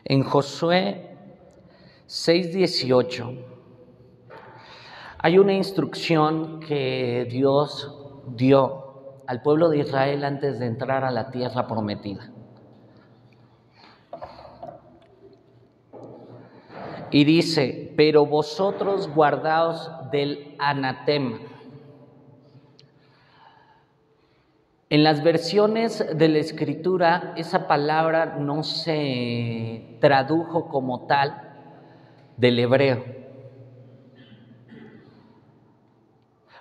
En Josué 6:18 hay una instrucción que Dios dio al pueblo de Israel antes de entrar a la tierra prometida. Y dice: pero vosotros guardaos del anatema. En las versiones de la Escritura, esa palabra no se tradujo como tal del hebreo.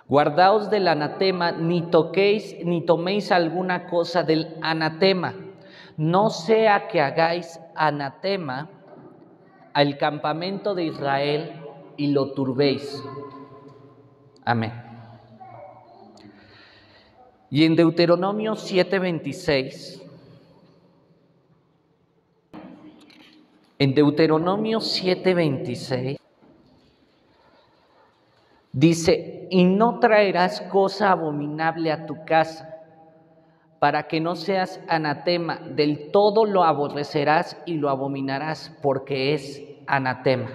Guardaos del anatema, ni toquéis ni toméis alguna cosa del anatema, no sea que hagáis anatema al campamento de Israel y lo turbéis. Amén. Y en Deuteronomio 7:26, dice: y no traerás cosa abominable a tu casa, para que no seas anatema, del todo lo aborrecerás y lo abominarás, porque es anatema.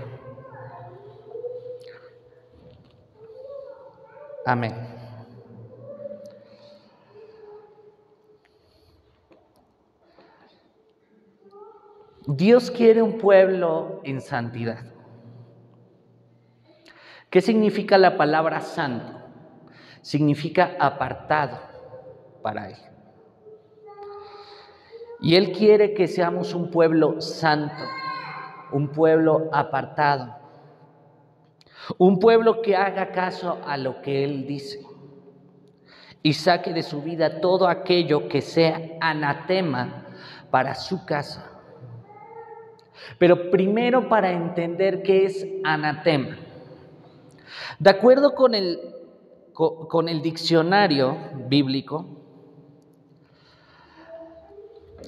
Amén. Dios quiere un pueblo en santidad. ¿Qué significa la palabra santo? Significa apartado para Él. Y Él quiere que seamos un pueblo santo, un pueblo apartado, un pueblo que haga caso a lo que Él dice y saque de su vida todo aquello que sea anatema para su casa. Pero primero, para entender qué es anatema, de acuerdo con el diccionario bíblico,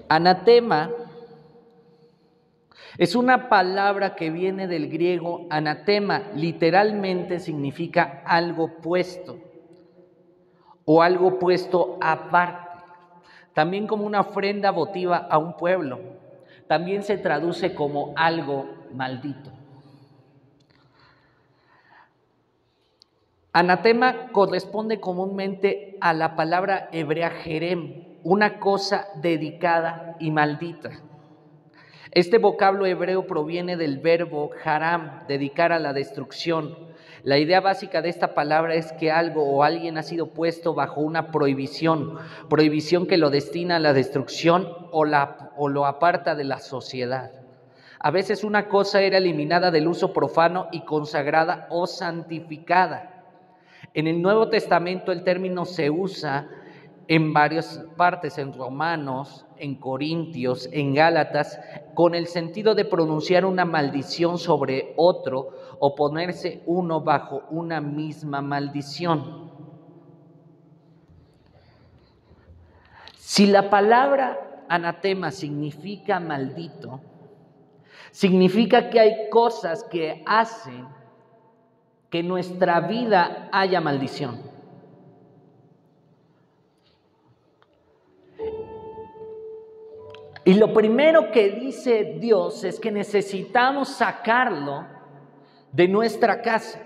anatema es una palabra que viene del griego anatema, literalmente significa algo puesto o algo puesto aparte, también como una ofrenda votiva a un pueblo. También se traduce como algo maldito. Anatema corresponde comúnmente a la palabra hebrea jerem, una cosa dedicada y maldita. Este vocablo hebreo proviene del verbo haram, dedicar a la destrucción. La idea básica de esta palabra es que algo o alguien ha sido puesto bajo una prohibición que lo destina a la destrucción o lo aparta de la sociedad. A veces una cosa era eliminada del uso profano y consagrada o santificada. En el Nuevo Testamento el término se usa en varias partes, en Romanos, en Corintios, en Gálatas, con el sentido de pronunciar una maldición sobre otro o ponerse uno bajo una misma maldición. Si la palabra anatema significa maldito, significa que hay cosas que hacen que en nuestra vida haya maldición. Y lo primero que dice Dios es que necesitamos sacarlo de nuestra casa.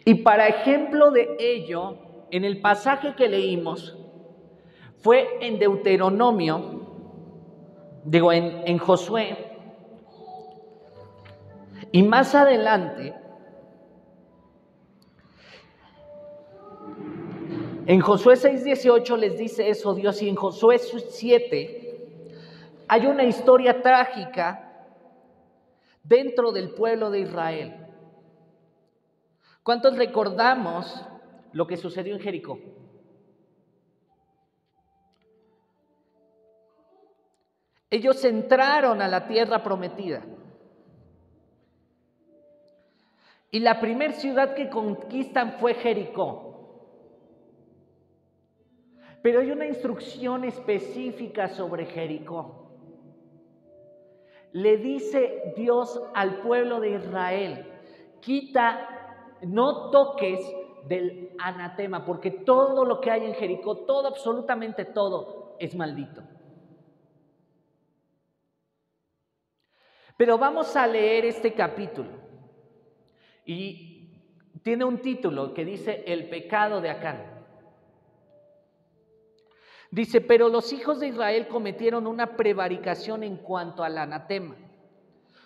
Y para ejemplo de ello, en el pasaje que leímos, fue en Deuteronomio, en Josué, y más adelante, en Josué 6:18 les dice eso Dios, y en Josué 7 hay una historia trágica dentro del pueblo de Israel. ¿Cuántos recordamos lo que sucedió en Jericó? Ellos entraron a la tierra prometida. Y la primera ciudad que conquistan fue Jericó. Pero hay una instrucción específica sobre Jericó. Le dice Dios al pueblo de Israel: no toques del anatema, porque todo lo que hay en Jericó, todo, absolutamente todo, es maldito. Pero vamos a leer este capítulo y tiene un título que dice El pecado de Acán. Dice, pero los hijos de Israel cometieron una prevaricación en cuanto al anatema.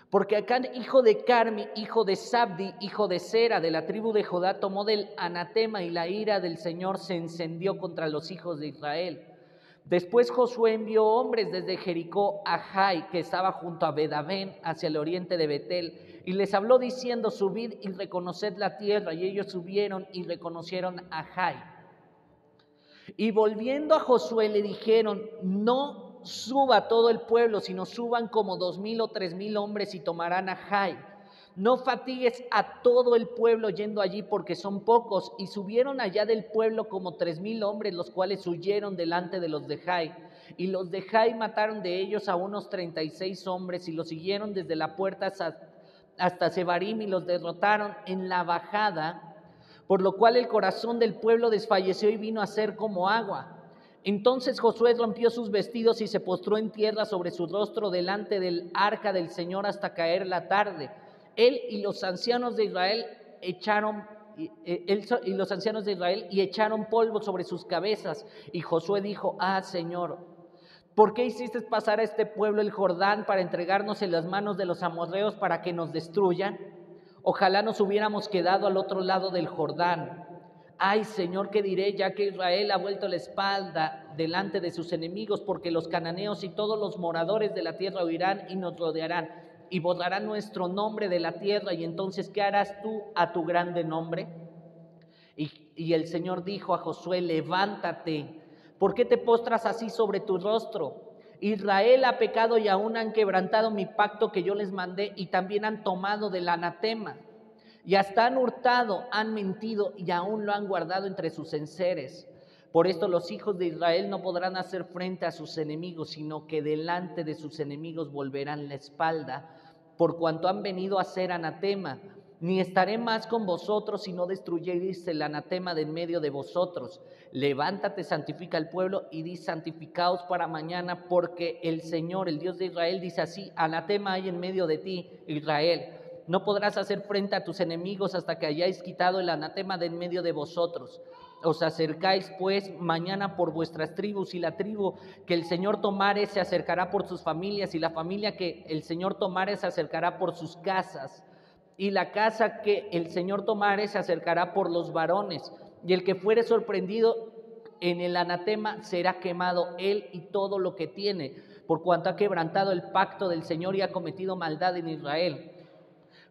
Porque Acán, hijo de Carmi, hijo de Sabdi, hijo de Sera, de la tribu de Judá, tomó del anatema y la ira del Señor se encendió contra los hijos de Israel. Después Josué envió hombres desde Jericó a Jai, que estaba junto a Bedavén, hacia el oriente de Betel, y les habló diciendo, subid y reconoced la tierra. Y ellos subieron y reconocieron a Jai. Y volviendo a Josué le dijeron, no suba todo el pueblo, sino suban como 2,000 o 3,000 hombres y tomarán a Jai. No fatigues a todo el pueblo yendo allí porque son pocos. Y subieron allá del pueblo como 3,000 hombres, los cuales huyeron delante de los de Jai. Y los de Jai mataron de ellos a unos 36 hombres y los siguieron desde la puerta hasta Sebarim y los derrotaron en la bajada, por lo cual el corazón del pueblo desfalleció y vino a ser como agua. Entonces Josué rompió sus vestidos y se postró en tierra sobre su rostro delante del arca del Señor hasta caer la tarde. Él y los ancianos de Israel echaron polvo sobre sus cabezas. Y Josué dijo, Señor, ¿por qué hiciste pasar a este pueblo el Jordán para entregarnos en las manos de los amorreos para que nos destruyan? Ojalá nos hubiéramos quedado al otro lado del Jordán. Ay, Señor, ¿qué diré? Ya que Israel ha vuelto la espalda delante de sus enemigos, porque los cananeos y todos los moradores de la tierra huirán y nos rodearán y borrarán nuestro nombre de la tierra. Y entonces, ¿qué harás tú a tu grande nombre? Y el Señor dijo a Josué, levántate, ¿por qué te postras así sobre tu rostro? Israel ha pecado y aún han quebrantado mi pacto que yo les mandé, y también han tomado del anatema, y hasta han hurtado, han mentido y aún lo han guardado entre sus enseres. Por esto los hijos de Israel no podrán hacer frente a sus enemigos, sino que delante de sus enemigos volverán la espalda, por cuanto han venido a ser anatema. Ni estaré más con vosotros si no destruyeréis el anatema de en medio de vosotros. Levántate, santifica al pueblo y di, santificaos para mañana, porque el Señor, el Dios de Israel, dice así, anatema hay en medio de ti, Israel. No podrás hacer frente a tus enemigos hasta que hayáis quitado el anatema de en medio de vosotros. Os acercáis pues mañana por vuestras tribus, y la tribu que el Señor tomare se acercará por sus familias, y la familia que el Señor tomare se acercará por sus casas, y la casa que el Señor tomare se acercará por los varones, y el que fuere sorprendido en el anatema será quemado, él y todo lo que tiene, por cuanto ha quebrantado el pacto del Señor y ha cometido maldad en Israel.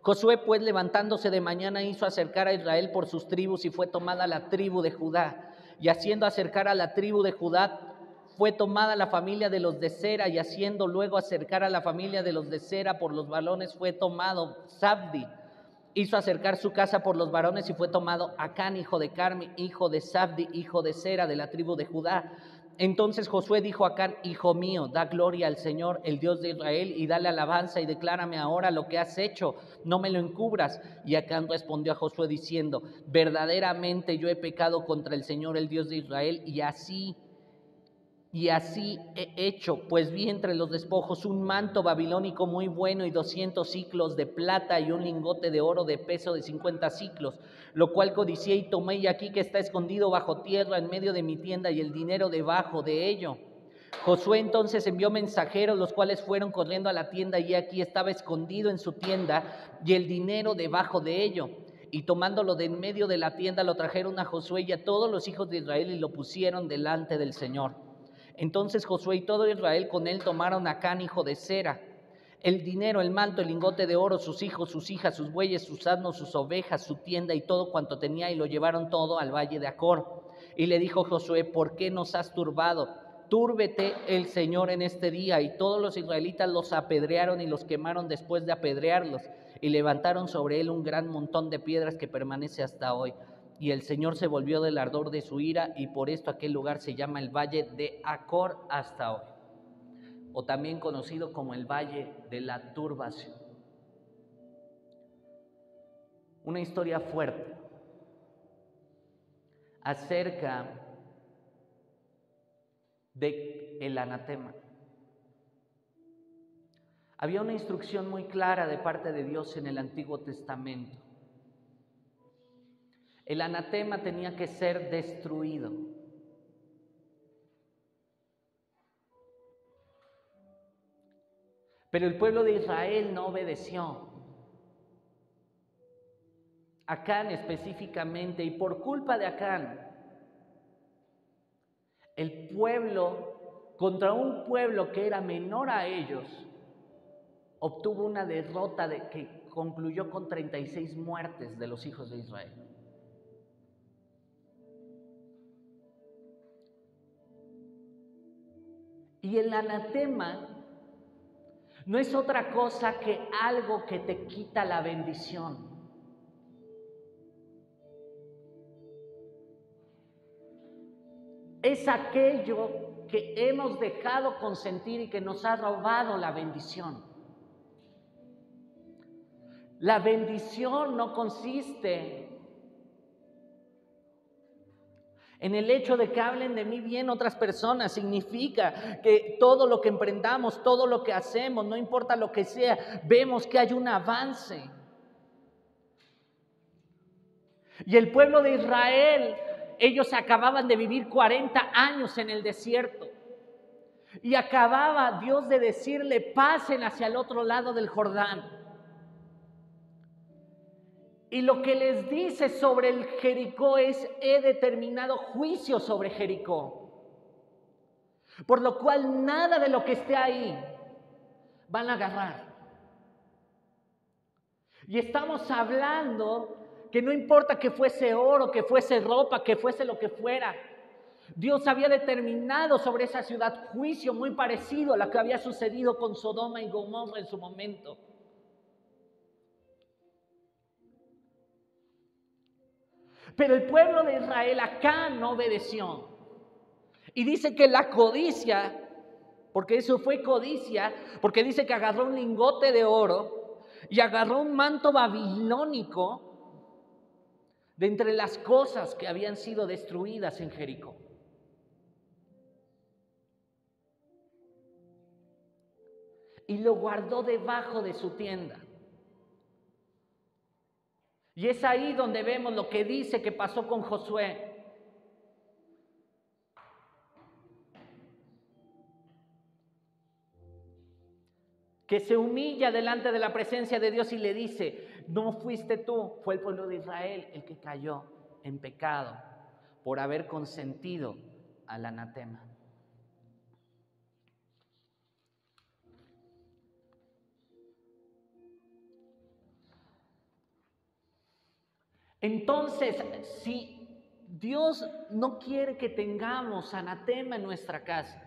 Josué pues levantándose de mañana hizo acercar a Israel por sus tribus, y fue tomada la tribu de Judá, y haciendo acercar a la tribu de Judá fue tomada la familia de los de Sera, y haciendo luego acercar a la familia de los de Sera por los varones fue tomado Sabdi. Hizo acercar su casa por los varones y fue tomado Acán, hijo de Carmi, hijo de Sabdi, hijo de Sera, de la tribu de Judá. Entonces Josué dijo a Acán, hijo mío, da gloria al Señor, el Dios de Israel, y dale alabanza, y declárame ahora lo que has hecho, no me lo encubras. Y Acán respondió a Josué diciendo, verdaderamente yo he pecado contra el Señor, el Dios de Israel, y así he hecho, pues vi entre los despojos un manto babilónico muy bueno y 200 siclos de plata y un lingote de oro de peso de 50 siclos, lo cual codicié y tomé, y aquí que está escondido bajo tierra en medio de mi tienda, y el dinero debajo de ello. Josué entonces envió mensajeros, los cuales fueron corriendo a la tienda, y aquí estaba escondido en su tienda y el dinero debajo de ello. Y tomándolo de en medio de la tienda lo trajeron a Josué y a todos los hijos de Israel y lo pusieron delante del Señor. Entonces Josué y todo Israel con él tomaron a Acán, hijo de Sera, el dinero, el manto, el lingote de oro, sus hijos, sus hijas, sus bueyes, sus asnos, sus ovejas, su tienda y todo cuanto tenía, y lo llevaron todo al valle de Acor. Y le dijo Josué, ¿por qué nos has turbado? Túrbete el Señor en este día. Y todos los israelitas los apedrearon y los quemaron después de apedrearlos, y levantaron sobre él un gran montón de piedras que permanece hasta hoy. Y el Señor se volvió del ardor de su ira, y por esto aquel lugar se llama el Valle de Acor hasta hoy, o también conocido como el Valle de la Turbación. Una historia fuerte, acerca de el anatema. Había una instrucción muy clara de parte de Dios en el Antiguo Testamento. El anatema tenía que ser destruido. Pero el pueblo de Israel no obedeció. Acán específicamente, y por culpa de Acán, el pueblo, contra un pueblo que era menor a ellos, obtuvo una derrota que concluyó con 36 muertes de los hijos de Israel. Y el anatema no es otra cosa que algo que te quita la bendición. Es aquello que hemos dejado consentir y que nos ha robado la bendición. La bendición no consiste en el hecho de que hablen de mí bien otras personas. Significa que todo lo que emprendamos, todo lo que hacemos, no importa lo que sea, vemos que hay un avance. Y el pueblo de Israel, ellos acababan de vivir 40 años en el desierto. Y acababa Dios de decirle, pasen hacia el otro lado del Jordán. Y lo que les dice sobre el Jericó es, he determinado juicio sobre Jericó. Por lo cual nada de lo que esté ahí van a agarrar. Y estamos hablando que no importa que fuese oro, que fuese ropa, que fuese lo que fuera. Dios había determinado sobre esa ciudad juicio muy parecido a lo que había sucedido con Sodoma y Gomorra en su momento. Pero el pueblo de Israel acá no obedeció. Y dice que la codicia, porque eso fue codicia, porque dice que agarró un lingote de oro y agarró un manto babilónico de entre las cosas que habían sido destruidas en Jericó. Y lo guardó debajo de su tienda. Y es ahí donde vemos lo que dice que pasó con Josué. Que se humilla delante de la presencia de Dios y le dice, no fuiste tú, fue el pueblo de Israel el que cayó en pecado por haber consentido al anatema. Entonces, si Dios no quiere que tengamos anatema en nuestra casa,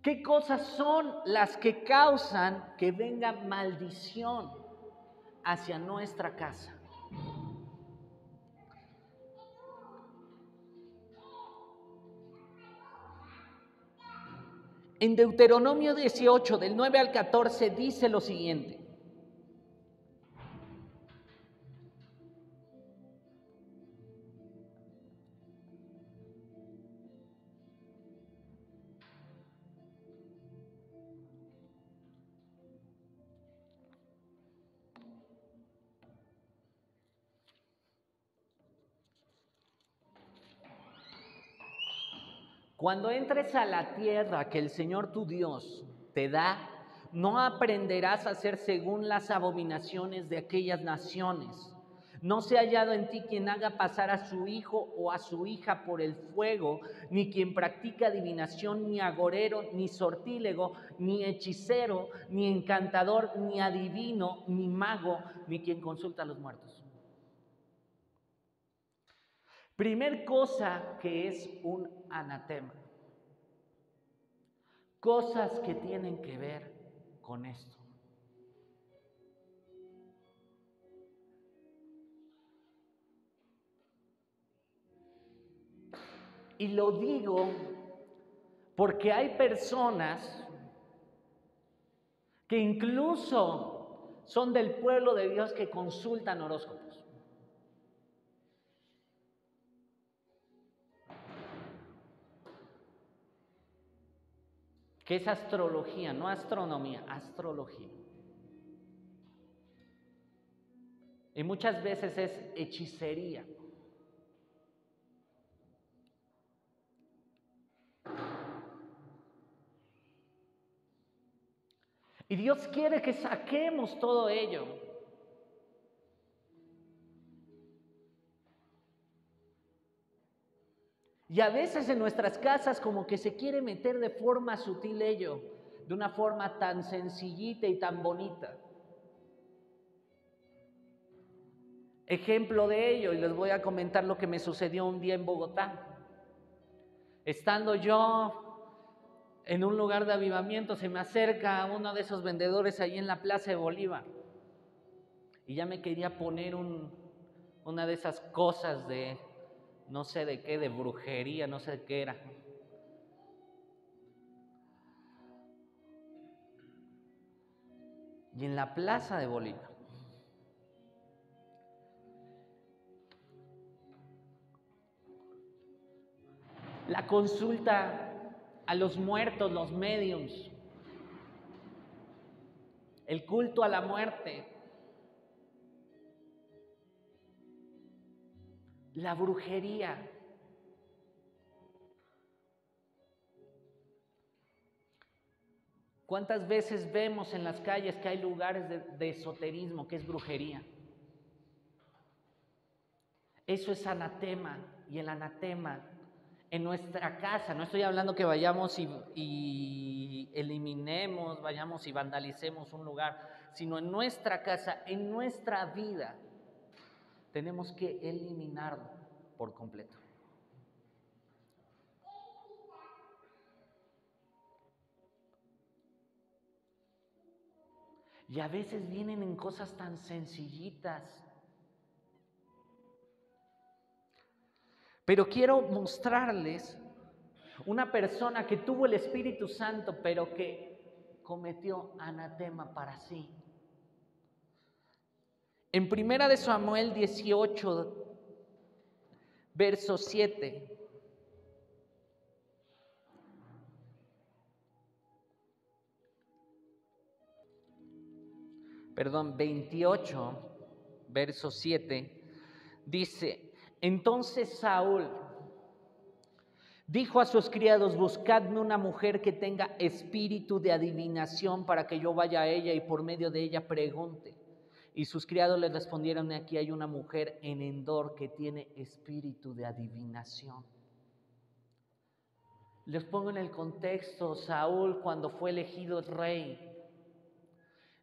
¿qué cosas son las que causan que venga maldición hacia nuestra casa? En Deuteronomio 18, del 9 al 14, dice lo siguiente. Cuando entres a la tierra que el Señor tu Dios te da, no aprenderás a hacer según las abominaciones de aquellas naciones. No se ha hallado en ti quien haga pasar a su hijo o a su hija por el fuego, ni quien practica adivinación, ni agorero, ni sortílego, ni hechicero, ni encantador, ni adivino, ni mago, ni quien consulta a los muertos. Primer cosa que es un anatema. Cosas que tienen que ver con esto. Y lo digo porque hay personas que incluso son del pueblo de Dios que consultan horóscopos. que es astrología, no astronomía, astrología. Y muchas veces es hechicería. Y Dios quiere que saquemos todo ello. Y a veces en nuestras casas como que se quiere meter de forma sutil ello, de una forma tan sencillita y tan bonita. Ejemplo de ello, y les voy a comentar lo que me sucedió un día en Bogotá. Estando yo en un lugar de avivamiento, se me acerca uno de esos vendedores ahí en la Plaza de Bolívar. Y ya me quería poner una de esas cosas de, no sé de qué, de brujería, no sé de qué era. Y en la Plaza de Bolívar. La consulta a los muertos, los médiums. El culto a la muerte. La brujería. ¿Cuántas veces vemos en las calles que hay lugares de esoterismo, que es brujería? Eso es anatema, y el anatema en nuestra casa, no estoy hablando que vayamos y eliminemos, vayamos y vandalicemos un lugar, sino en nuestra casa, en nuestra vida, tenemos que eliminarlo por completo. Y a veces vienen en cosas tan sencillitas. Pero quiero mostrarles una persona que tuvo el Espíritu Santo, pero que cometió anatema para sí. En 1 de Samuel 18, verso 7. Perdón, 28, verso 7, dice: entonces Saúl dijo a sus criados: buscadme una mujer que tenga espíritu de adivinación para que yo vaya a ella y por medio de ella pregunte. Y sus criados le respondieron: aquí hay una mujer en Endor que tiene espíritu de adivinación. Les pongo en el contexto: Saúl, cuando fue elegido rey,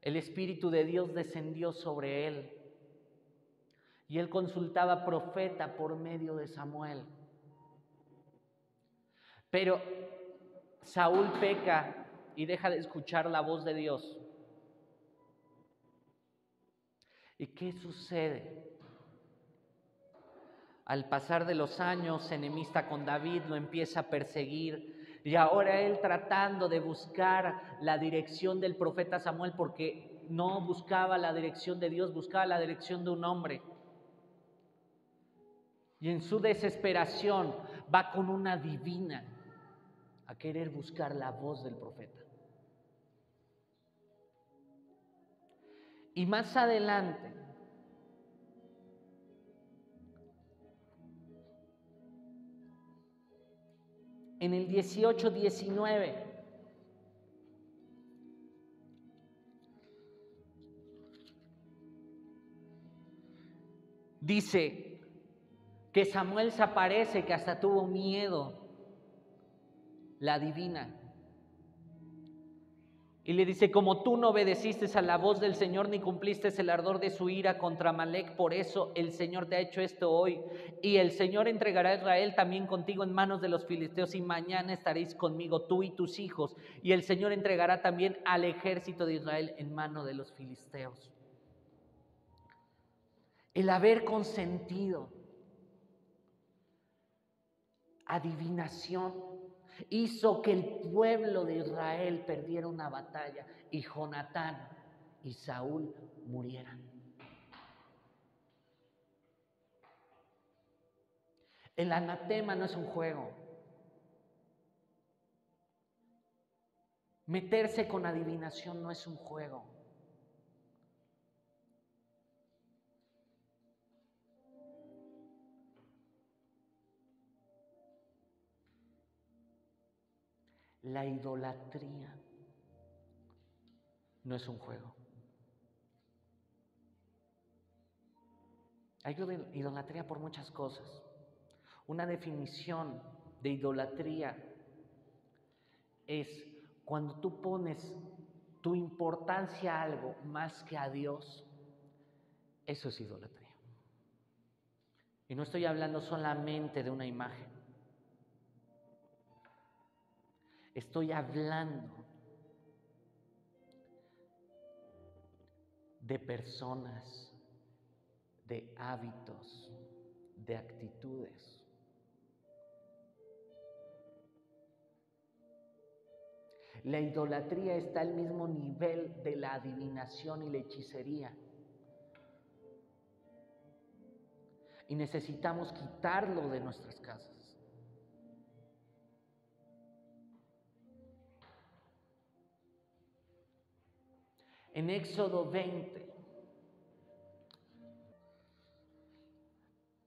el Espíritu de Dios descendió sobre él y él consultaba profeta por medio de Samuel. Pero Saúl peca y deja de escuchar la voz de Dios. ¿Y qué sucede? Al pasar de los años, se enemista con David, lo empieza a perseguir. Y ahora él tratando de buscar la dirección del profeta Samuel, porque no buscaba la dirección de Dios, buscaba la dirección de un hombre. Y en su desesperación va con una divina a querer buscar la voz del profeta. Y más adelante, en el 18-19, dice que Samuel se aparece, que hasta tuvo miedo la divina. Y le dice: como tú no obedeciste a la voz del Señor ni cumpliste el ardor de su ira contra Amalec, por eso el Señor te ha hecho esto hoy. Y el Señor entregará a Israel también contigo en manos de los filisteos, y mañana estaréis conmigo tú y tus hijos. Y el Señor entregará también al ejército de Israel en mano de los filisteos. El haber consentido adivinación hizo que el pueblo de Israel perdiera una batalla y Jonatán y Saúl murieran. El anatema no es un juego. Meterse con adivinación no es un juego. La idolatría no es un juego. Hay idolatría por muchas cosas. Una definición de idolatría es cuando tú pones tu importancia a algo más que a Dios. Eso es idolatría. Y no estoy hablando solamente de una imagen. Estoy hablando de personas, de hábitos, de actitudes. La idolatría está al mismo nivel de la adivinación y la hechicería. Y necesitamos quitarlo de nuestras casas. En Éxodo 20,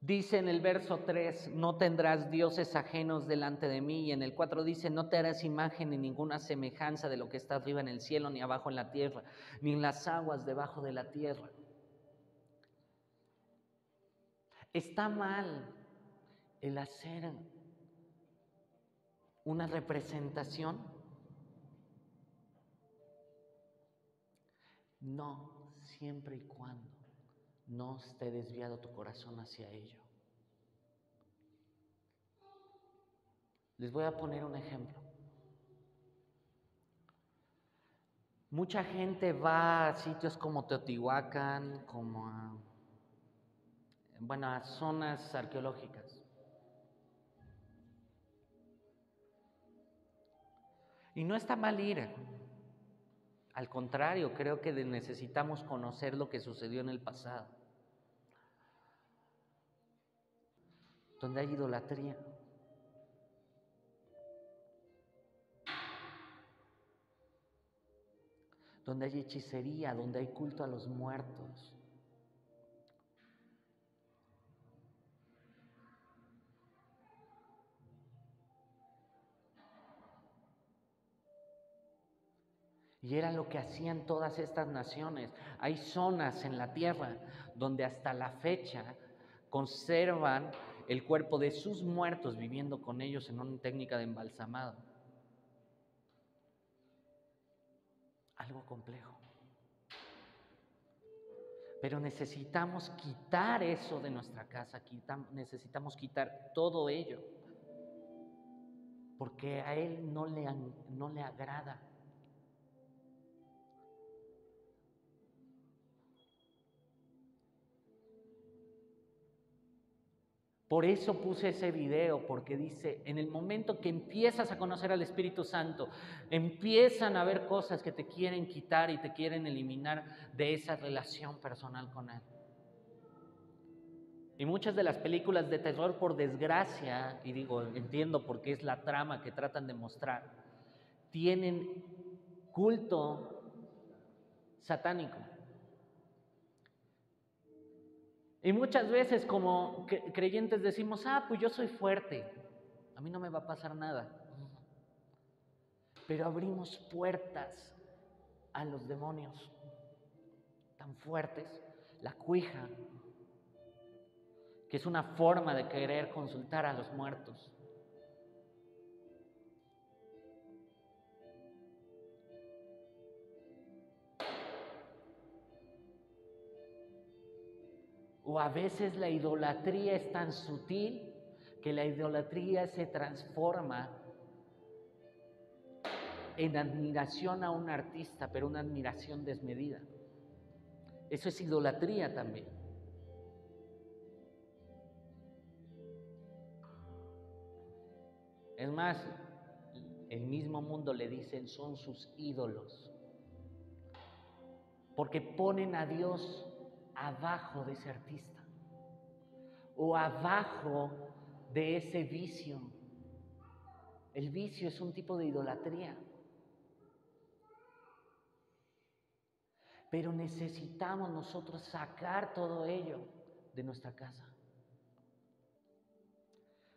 dice en el verso 3, no tendrás dioses ajenos delante de mí. Y en el 4 dice, no te harás imagen ni ninguna semejanza de lo que está arriba en el cielo, ni abajo en la tierra, ni en las aguas debajo de la tierra. Está mal el hacer una representación. No, siempre y cuando no esté desviado tu corazón hacia ello. Les voy a poner un ejemplo. Mucha gente va a sitios como Teotihuacán, como a zonas arqueológicas. Y no está mal ir. Al contrario, creo que necesitamos conocer lo que sucedió en el pasado. Donde hay idolatría. Donde hay hechicería, donde hay culto a los muertos. Y era lo que hacían todas estas naciones. Hay zonas en la tierra donde hasta la fecha conservan el cuerpo de sus muertos viviendo con ellos en una técnica de embalsamado. Algo complejo. Pero necesitamos quitar eso de nuestra casa, necesitamos quitar todo ello, porque a Él no le agrada. Por eso puse ese video, porque dice, en el momento que empiezas a conocer al Espíritu Santo, empiezan a haber cosas que te quieren quitar y te quieren eliminar de esa relación personal con Él. Y muchas de las películas de terror, por desgracia, y digo, entiendo por qué es la trama que tratan de mostrar, tienen culto satánico. Y muchas veces como creyentes decimos, pues yo soy fuerte, a mí no me va a pasar nada. Pero abrimos puertas a los demonios tan fuertes, la cuija, que es una forma de querer consultar a los muertos. O a veces la idolatría es tan sutil que la idolatría se transforma en admiración a un artista, pero una admiración desmedida. Eso es idolatría también. Es más, el mismo mundo le dicen son sus ídolos, porque ponen a Dios abajo de ese artista o abajo de ese vicio. El vicio es un tipo de idolatría. Pero necesitamos nosotros sacar todo ello de nuestra casa.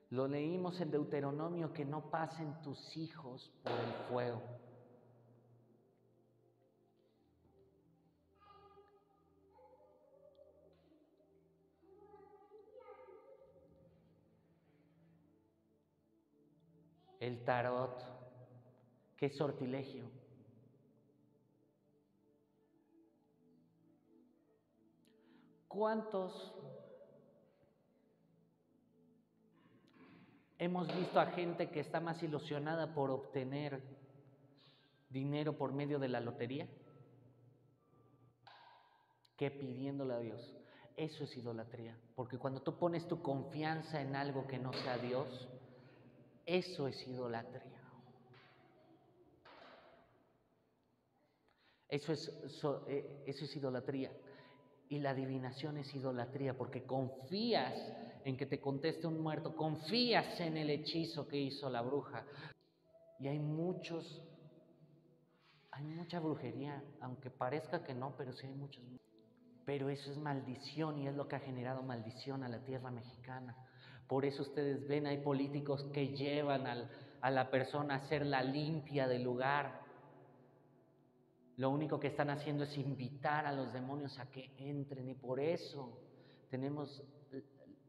Lo leímos en Deuteronomio, que no pasen tus hijos por el fuego. El tarot, que es sortilegio. ¿Cuántos hemos visto a gente que está más ilusionada por obtener dinero por medio de la lotería que pidiéndole a Dios? Eso es idolatría, porque cuando tú pones tu confianza en algo que no sea Dios, eso es idolatría. Eso es idolatría. Y la adivinación es idolatría, porque confías en que te conteste un muerto, confías en el hechizo que hizo la bruja. Y hay mucha brujería, aunque parezca que no, pero sí hay muchos. Pero eso es maldición, y es lo que ha generado maldición a la tierra mexicana. Por eso ustedes ven, hay políticos que llevan a la persona a hacer la limpia del lugar. Lo único que están haciendo es invitar a los demonios a que entren, y por eso tenemos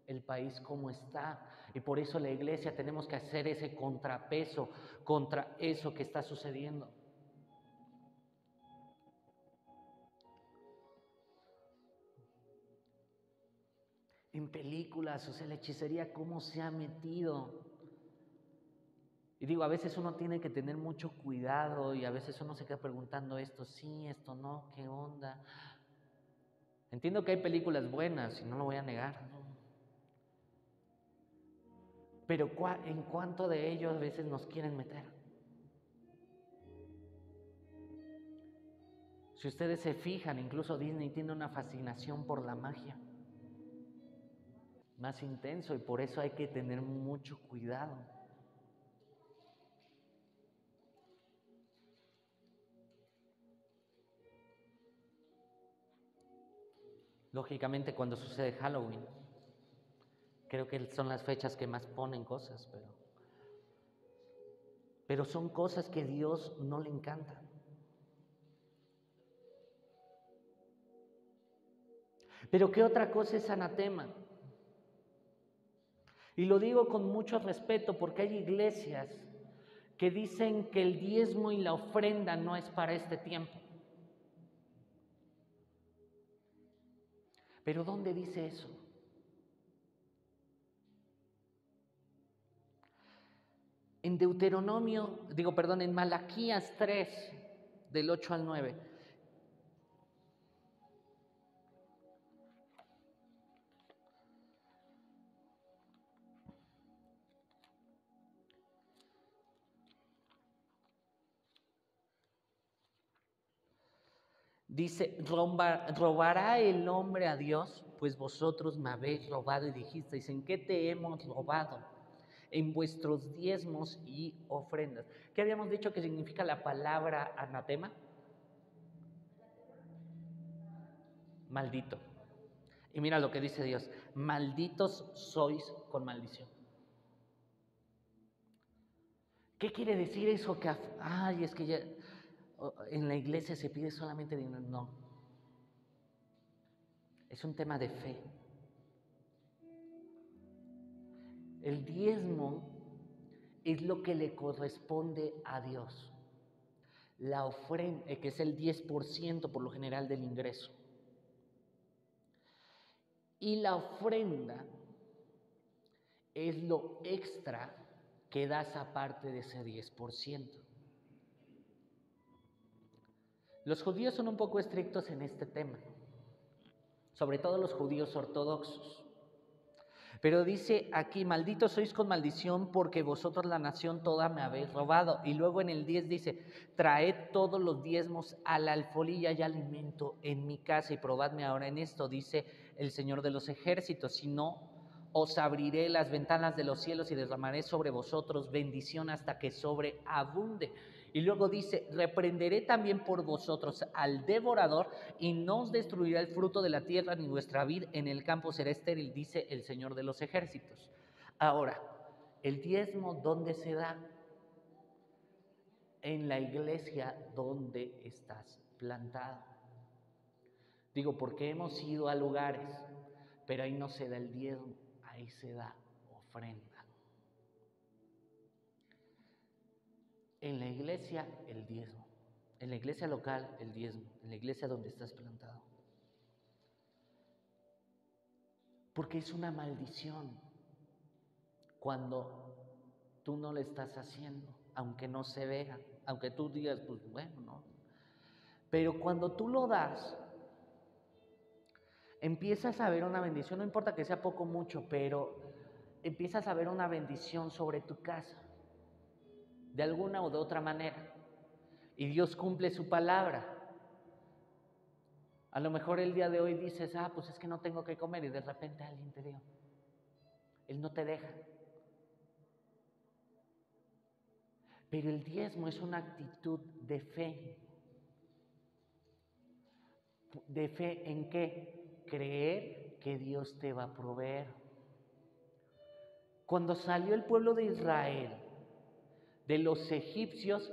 el país como está, y por eso la iglesia tenemos que hacer ese contrapeso contra eso que está sucediendo. En películas, o sea, la hechicería, cómo se ha metido. Y digo, a veces uno tiene que tener mucho cuidado, y a veces uno se queda preguntando esto sí, esto no, ¿qué onda? Entiendo que hay películas buenas, y no lo voy a negar, pero ¿en cuánto de ellos a veces nos quieren meter? Si ustedes se fijan, incluso Disney tiene una fascinación por la magia más intenso, y por eso hay que tener mucho cuidado. Lógicamente, cuando sucede Halloween, creo que son las fechas que más ponen cosas, pero son cosas que a Dios no le encantan. Pero ¿qué otra cosa es anatema? Y lo digo con mucho respeto, porque hay iglesias que dicen que el diezmo y la ofrenda no es para este tiempo. Pero ¿dónde dice eso? En Malaquías 3, del 8 al 9. Dice, ¿robará el hombre a Dios? Pues vosotros me habéis robado, y dijisteis, ¿en qué te hemos robado? En vuestros diezmos y ofrendas. ¿Qué habíamos dicho que significa la palabra anatema? Maldito. Y mira lo que dice Dios: malditos sois con maldición. ¿Qué quiere decir eso? Que, es que ya en la iglesia se pide solamente dinero. No. Es un tema de fe. El diezmo es lo que le corresponde a Dios. La ofrenda, que es el 10% por lo general del ingreso. Y la ofrenda es lo extra que das aparte de ese 10%. Los judíos son un poco estrictos en este tema, sobre todo los judíos ortodoxos. Pero dice aquí, malditos sois con maldición, porque vosotros la nación toda me habéis robado. Y luego en el 10 dice, traed todos los diezmos a la alfolí, y alimento en mi casa, y probadme ahora en esto, dice el Señor de los ejércitos, si no os abriré las ventanas de los cielos y derramaré sobre vosotros bendición hasta que sobreabunde. Y luego dice, reprenderé también por vosotros al devorador y no os destruirá el fruto de la tierra ni vuestra vid en el campo será estéril, dice el Señor de los ejércitos. Ahora, el diezmo, ¿dónde se da? En la iglesia donde estás plantado. Digo, porque hemos ido a lugares, pero ahí no se da el diezmo, ahí se da ofrenda. En la iglesia, el diezmo. En la iglesia local, el diezmo. En la iglesia donde estás plantado. Porque es una maldición cuando tú no lo estás haciendo, aunque no se vea, aunque tú digas, pues bueno, no. Pero cuando tú lo das, empiezas a ver una bendición, no importa que sea poco o mucho, pero empiezas a ver una bendición sobre tu casa, de alguna o de otra manera. Y Dios cumple su palabra. A lo mejor el día de hoy dices, pues es que no tengo que comer, y de repente alguien te dio. Él no te deja. Pero el diezmo es una actitud de fe. ¿De fe en qué? Creer que Dios te va a proveer. Cuando salió el pueblo de Israel de los egipcios,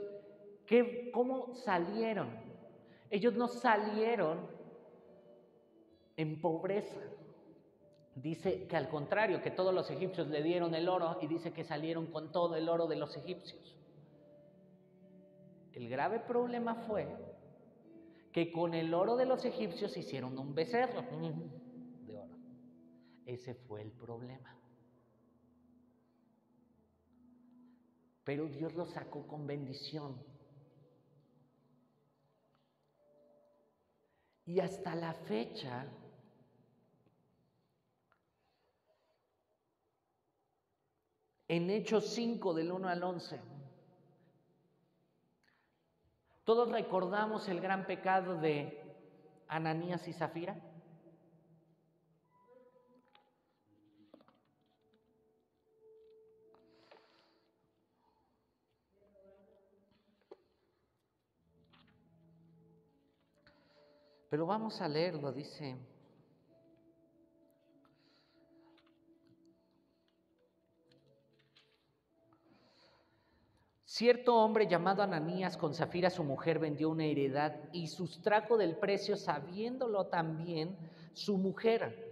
¿cómo salieron? Ellos no salieron en pobreza. Dice que al contrario, que todos los egipcios le dieron el oro, y dice que salieron con todo el oro de los egipcios. El grave problema fue que con el oro de los egipcios hicieron un becerro de oro. Ese fue el problema. Pero Dios lo sacó con bendición. Y hasta la fecha, en Hechos 5, del 1 al 11, todos recordamos el gran pecado de Ananías y Zafira. Pero vamos a leerlo, dice: cierto hombre llamado Ananías con Zafira su mujer vendió una heredad y sustrajo del precio, sabiéndolo también su mujer.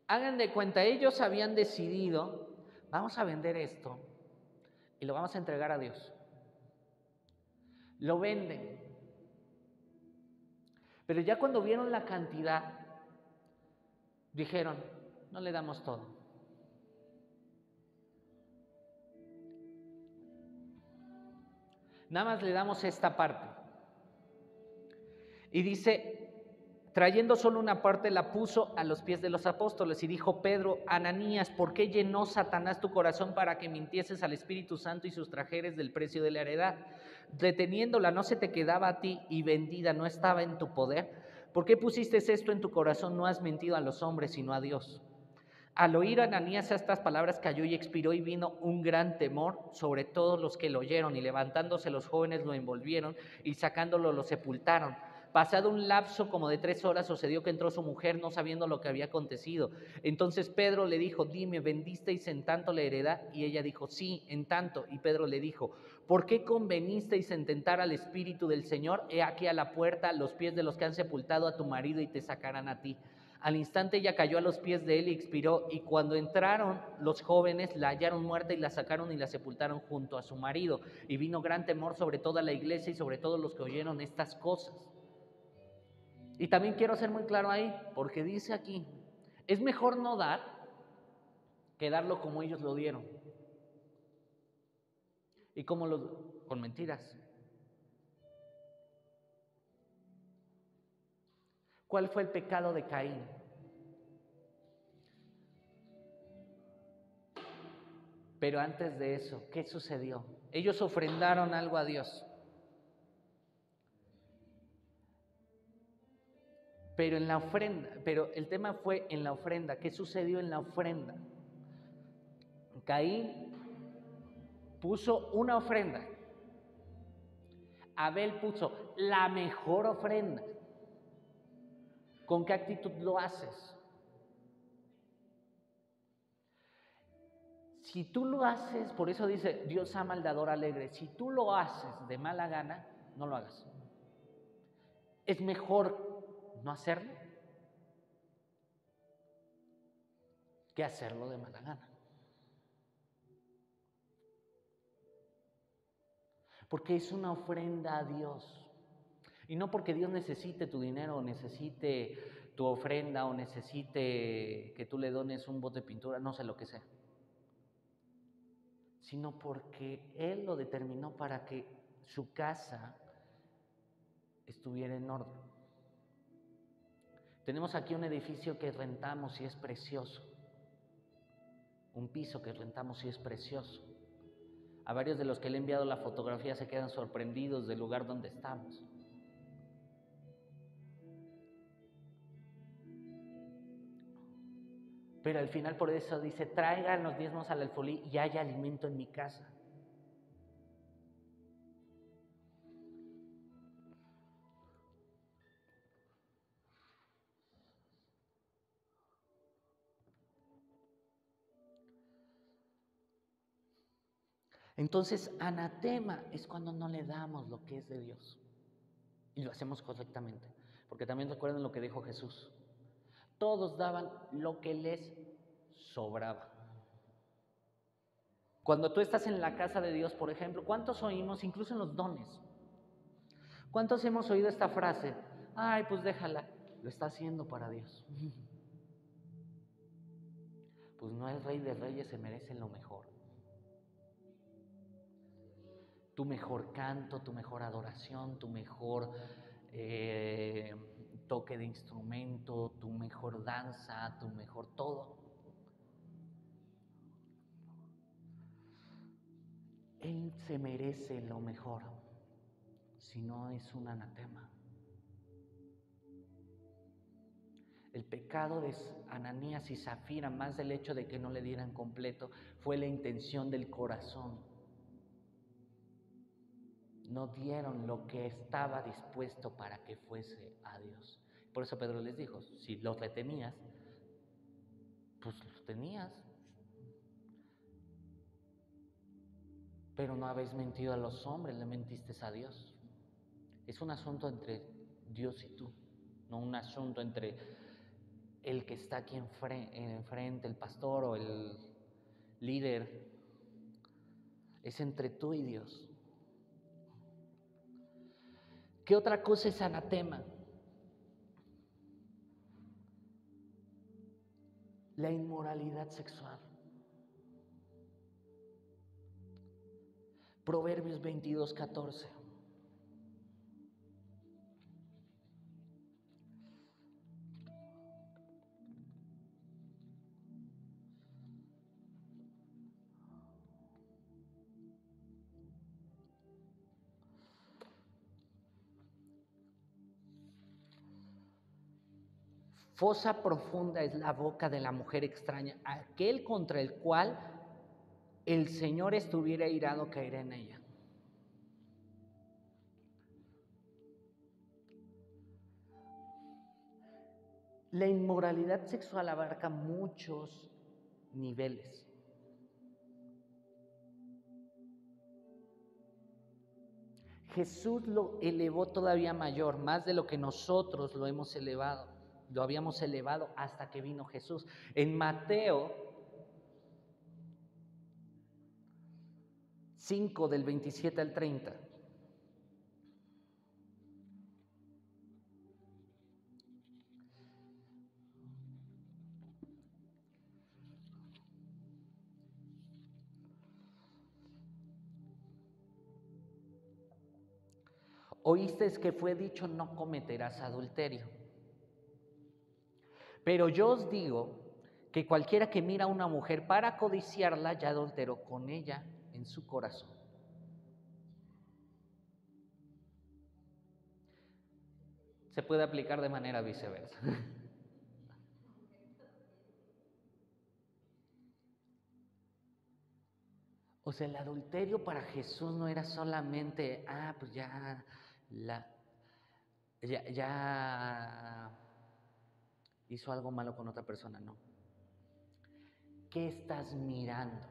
Hagan de cuenta, ellos habían decidido, vamos a vender esto y lo vamos a entregar a Dios. Lo venden. Pero ya cuando vieron la cantidad, dijeron, no le damos todo. Nada más le damos esta parte. Y dice, trayendo solo una parte, la puso a los pies de los apóstoles y dijo Pedro: Ananías, ¿por qué llenó Satanás tu corazón para que mintieses al Espíritu Santo y sustrajeres del precio de la heredad? Reteniéndola, ¿no se te quedaba a ti, y vendida no estaba en tu poder? ¿Por qué pusiste esto en tu corazón? No has mentido a los hombres, sino a Dios. Al oír Ananías estas palabras, cayó y expiró, y vino un gran temor sobre todos los que lo oyeron, y levantándose los jóvenes lo envolvieron y sacándolo lo sepultaron. Pasado un lapso como de 3 horas, sucedió que entró su mujer, no sabiendo lo que había acontecido. Entonces Pedro le dijo: dime, ¿vendisteis en tanto la heredad? Y ella dijo: sí, en tanto. Y Pedro le dijo: ¿por qué convenisteis en tentar al Espíritu del Señor? He aquí a la puerta los pies de los que han sepultado a tu marido, y te sacarán a ti. Al instante ella cayó a los pies de él y expiró, y cuando entraron los jóvenes la hallaron muerta y la sacaron y la sepultaron junto a su marido. Y vino gran temor sobre toda la iglesia y sobre todos los que oyeron estas cosas. Y también quiero ser muy claro ahí, porque dice aquí, es mejor no dar que darlo como ellos lo dieron. ¿Y cómo con mentiras? ¿Cuál fue el pecado de Caín? Pero antes de eso, ¿qué sucedió? Ellos ofrendaron algo a Dios. Pero en la ofrenda, pero el tema fue en la ofrenda. ¿Qué sucedió en la ofrenda? Caín puso una ofrenda. Abel puso la mejor ofrenda. ¿Con qué actitud lo haces? Si tú lo haces, por eso dice, Dios ama al dador alegre. Si tú lo haces de mala gana, no lo hagas. Es mejor no hacerlo que hacerlo de mala gana. Porque es una ofrenda a Dios. Y no porque Dios necesite tu dinero, o necesite tu ofrenda, o necesite que tú le dones un bote de pintura, no sé lo que sea. Sino porque Él lo determinó para que su casa estuviera en orden. Tenemos aquí un edificio que rentamos y es precioso. Un piso que rentamos y es precioso. A varios de los que le he enviado la fotografía se quedan sorprendidos del lugar donde estamos. Pero al final por eso dice, traigan los diezmos al alfolí y haya alimento en mi casa. Entonces, anatema es cuando no le damos lo que es de Dios. Y lo hacemos correctamente. Porque también recuerden lo que dijo Jesús. Todos daban lo que les sobraba. Cuando tú estás en la casa de Dios, por ejemplo, ¿cuántos oímos, incluso en los dones? ¿Cuántos hemos oído esta frase? Ay, pues déjala, lo está haciendo para Dios. Pues no, el Rey de Reyes se merece lo mejor. Tu mejor canto, tu mejor adoración, tu mejor toque de instrumento, tu mejor danza, tu mejor todo. Él se merece lo mejor, si no es un anatema. El pecado de Ananías y Zafira, más del hecho de que no le dieran completo, fue la intención del corazón. No dieron lo que estaba dispuesto para que fuese a Dios. Por eso Pedro les dijo, si los retenías, pues los tenías. Pero no habéis mentido a los hombres, le mentiste a Dios. Es un asunto entre Dios y tú, no un asunto entre el que está aquí enfrente, el pastor o el líder. Es entre tú y Dios. ¿Qué otra cosa es anatema? La inmoralidad sexual. Proverbios 22:14. Fosa profunda es la boca de la mujer extraña, aquel contra el cual el Señor estuviera irado caerá en ella. La inmoralidad sexual abarca muchos niveles. Jesús lo elevó todavía mayor, más de lo que nosotros lo hemos elevado. Lo habíamos elevado hasta que vino Jesús. En Mateo 5, del 27 al 30. Oísteis que fue dicho, no cometerás adulterio. Pero yo os digo que cualquiera que mira a una mujer para codiciarla, ya adulteró con ella en su corazón. Se puede aplicar de manera viceversa. O sea, el adulterio para Jesús no era solamente, pues ya hizo algo malo con otra persona, no. ¿Qué estás mirando?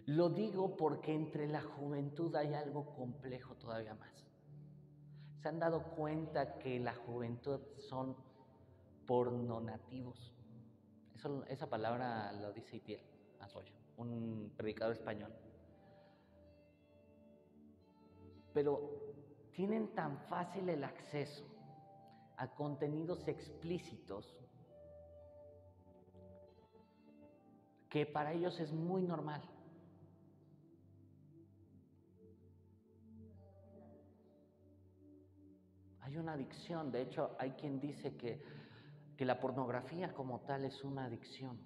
Lo digo porque entre la juventud hay algo complejo todavía más. ¿Se han dado cuenta que la juventud son pornonativos? Esa palabra lo dice Itiel Azoyo, un predicador español. Pero tienen tan fácil el acceso a contenidos explícitos que para ellos es muy normal. Hay una adicción, de hecho hay quien dice que la pornografía como tal es una adicción.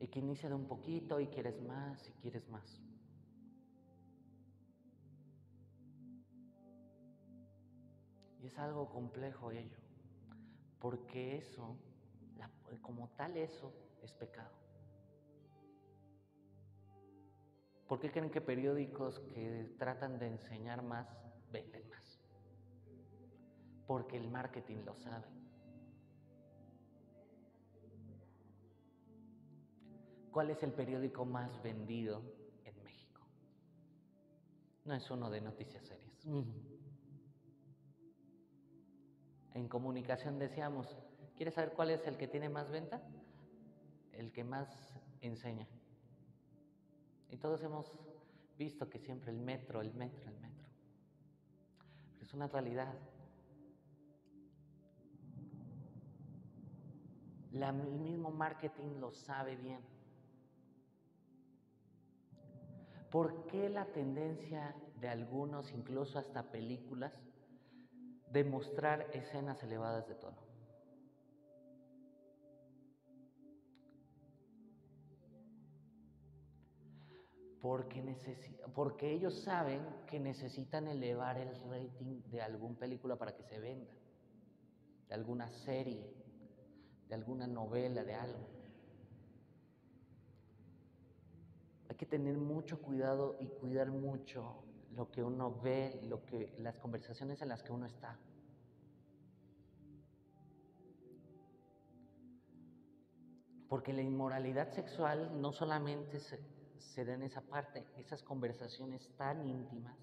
Y que inicia de un poquito y quieres más y quieres más. Y es algo complejo ello, porque eso, como tal eso, es pecado. ¿Por qué creen que periódicos que tratan de enseñar más, venden más? Porque el marketing lo sabe. ¿Cuál es el periódico más vendido en México? No es uno de noticias serias. En comunicación decíamos, ¿quieres saber cuál es el que tiene más venta? El que más enseña. Y todos hemos visto que siempre el metro. Pero es una realidad. El mismo marketing lo sabe bien. ¿Por qué la tendencia de algunos, incluso hasta películas, de mostrar escenas elevadas de tono? Porque ellos saben que necesitan elevar el rating de alguna película para que se venda, de alguna serie, de alguna novela, de algo. Hay que tener mucho cuidado y cuidar mucho lo que uno ve, las conversaciones en las que uno está. Porque la inmoralidad sexual no solamente se da en esa parte, esas conversaciones tan íntimas.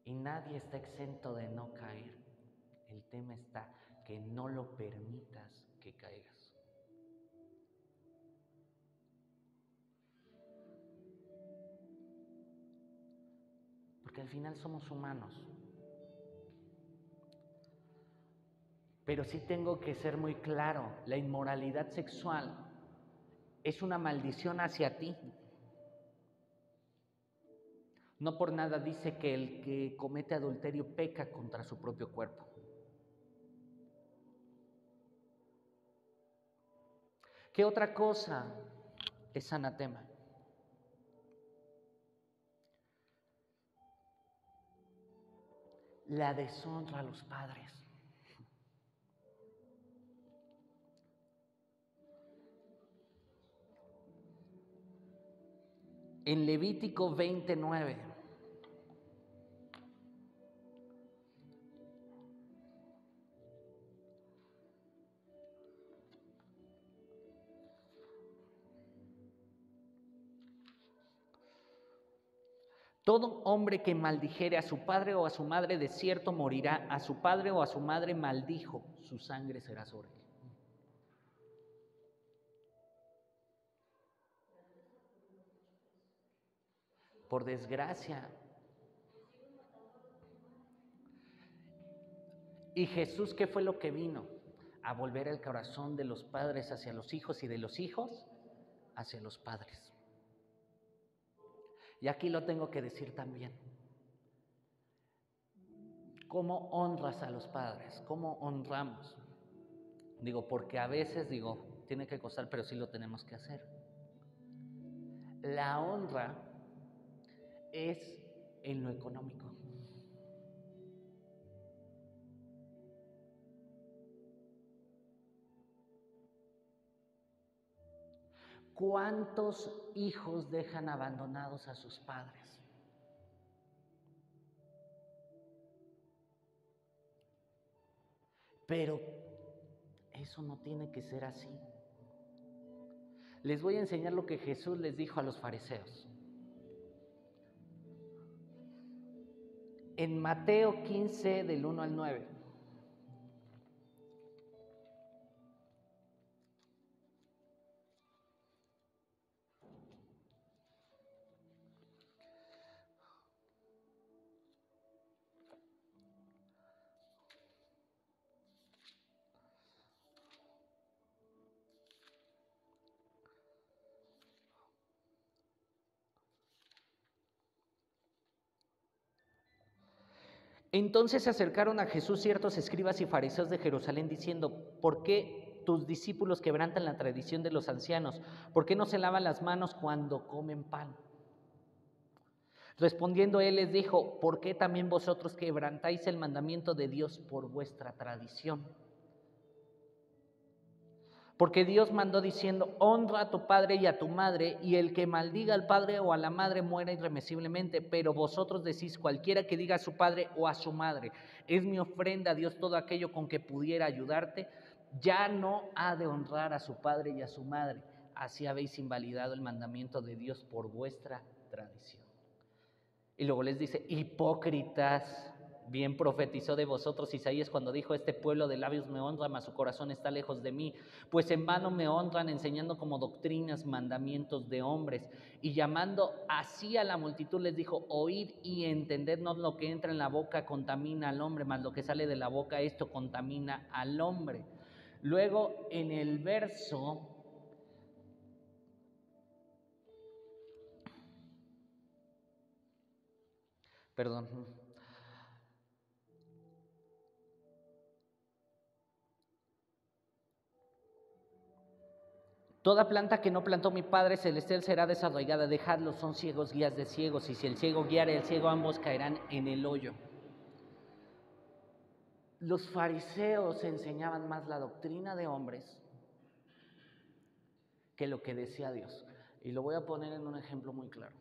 Y nadie está exento de no caer. El tema está que no lo permitas que caigas. Porque al final somos humanos. Pero sí tengo que ser muy claro, la inmoralidad sexual es una maldición hacia ti. No por nada dice que el que comete adulterio peca contra su propio cuerpo. ¿Qué otra cosa es anatema? La deshonra a los padres. En Levítico 29, todo hombre que maldijere a su padre o a su madre, de cierto morirá. A su padre o a su madre maldijo, su sangre será sobre él. Por desgracia. ¿Y Jesús qué fue lo que vino? A volver el corazón de los padres hacia los hijos y de los hijos hacia los padres. Y aquí lo tengo que decir también. ¿Cómo honras a los padres? ¿Cómo honramos? Digo, porque a veces, digo, tiene que costar, pero sí lo tenemos que hacer. La honra es en lo económico. ¿Cuántos hijos dejan abandonados a sus padres? Pero eso no tiene que ser así. Les voy a enseñar lo que Jesús les dijo a los fariseos. En Mateo 15, del 1 al 9. Entonces se acercaron a Jesús ciertos escribas y fariseos de Jerusalén diciendo: ¿por qué tus discípulos quebrantan la tradición de los ancianos? ¿Por qué no se lavan las manos cuando comen pan? Respondiendo él les dijo: ¿por qué también vosotros quebrantáis el mandamiento de Dios por vuestra tradición? Porque Dios mandó diciendo: honra a tu padre y a tu madre, y el que maldiga al padre o a la madre muera irremisiblemente. Pero vosotros decís: cualquiera que diga a su padre o a su madre, es mi ofrenda a Dios todo aquello con que pudiera ayudarte, ya no ha de honrar a su padre y a su madre. Así habéis invalidado el mandamiento de Dios por vuestra tradición. Y luego les dice: hipócritas, bien profetizó de vosotros Isaías cuando dijo: este pueblo de labios me honra, mas su corazón está lejos de mí, pues en vano me honran enseñando como doctrinas mandamientos de hombres. Y llamando así a la multitud les dijo: oíd y entendednos, lo que entra en la boca contamina al hombre, mas lo que sale de la boca, esto contamina al hombre. Luego en el verso... Perdón. Toda planta que no plantó mi Padre Celestial será desarraigada. Dejadlos, son ciegos, guías de ciegos. Y si el ciego guiare al ciego, ambos caerán en el hoyo. Los fariseos enseñaban más la doctrina de hombres que lo que decía Dios. Y lo voy a poner en un ejemplo muy claro.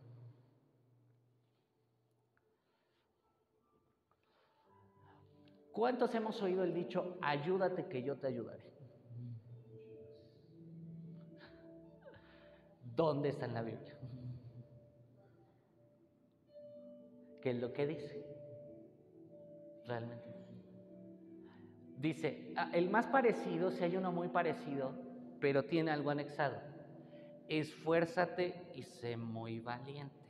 ¿Cuántos hemos oído el dicho: ayúdate que yo te ayudaré? ¿Dónde está en la Biblia? ¿Qué es lo que dice? Realmente. Dice, el más parecido, si hay uno muy parecido, pero tiene algo anexado: esfuérzate y sé muy valiente,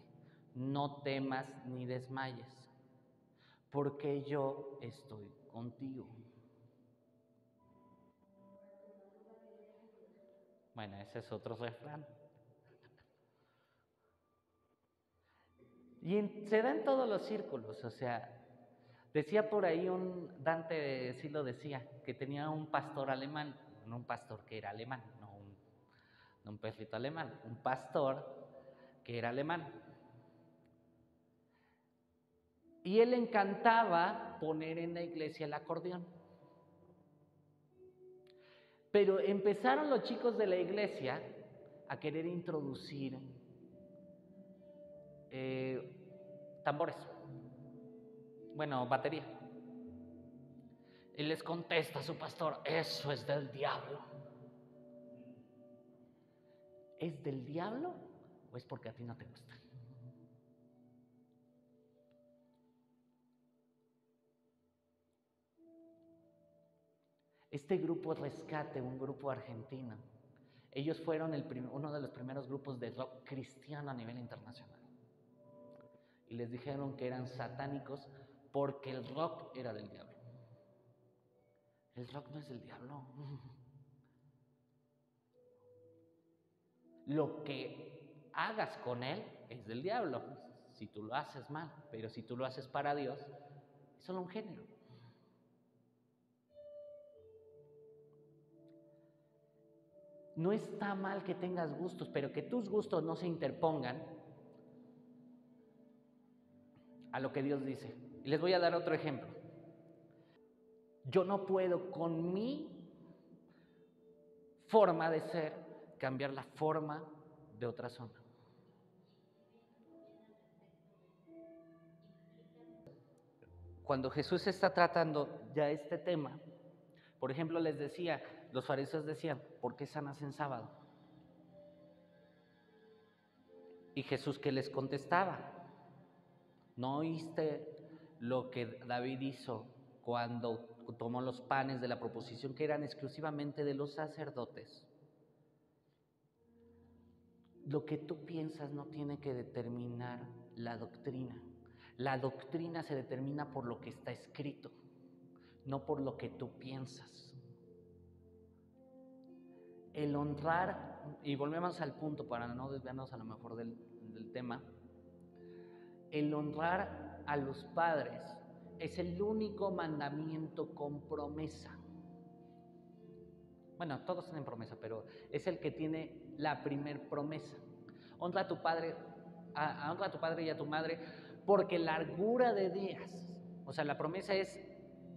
no temas ni desmayes, porque yo estoy contigo. Bueno, ese es otro refrán. Y se da en todos los círculos, o sea, decía por ahí Dante sí lo decía, que tenía un pastor alemán, no un pastor que era alemán, no un perrito alemán, un pastor que era alemán. Y él le encantaba poner en la iglesia el acordeón. Pero empezaron los chicos de la iglesia a querer introducir tambores, bueno, batería. Y les contesta su pastor: eso es del diablo. ¿Es del diablo o es porque a ti no te gusta? Este grupo Rescate, un grupo argentino, ellos fueron uno de los primeros grupos de rock cristiano a nivel internacional. Y les dijeron que eran satánicos porque el rock era del diablo. El rock no es del diablo. Lo que hagas con él es del diablo, si tú lo haces mal, pero si tú lo haces para Dios, es solo un género. No está mal que tengas gustos, pero que tus gustos no se interpongan a lo que Dios dice. Y les voy a dar otro ejemplo. Yo no puedo con mi forma de ser cambiar la forma de otra zona. Cuando Jesús está tratando ya este tema, por ejemplo, les decía, los fariseos decían, ¿por qué sanas en sábado? Y Jesús, ¿qué les contestaba? ¿No oíste lo que David hizo cuando tomó los panes de la proposición que eran exclusivamente de los sacerdotes? Lo que tú piensas no tiene que determinar la doctrina. La doctrina se determina por lo que está escrito, no por lo que tú piensas. El honrar, y volvemos al punto para no desviarnos a lo mejor del tema, el honrar a los padres es el único mandamiento con promesa. Bueno, todos tienen promesa, pero es el que tiene la primer promesa. Honra a tu padre, honra a tu padre y a tu madre, porque largura de días. O sea, la promesa es,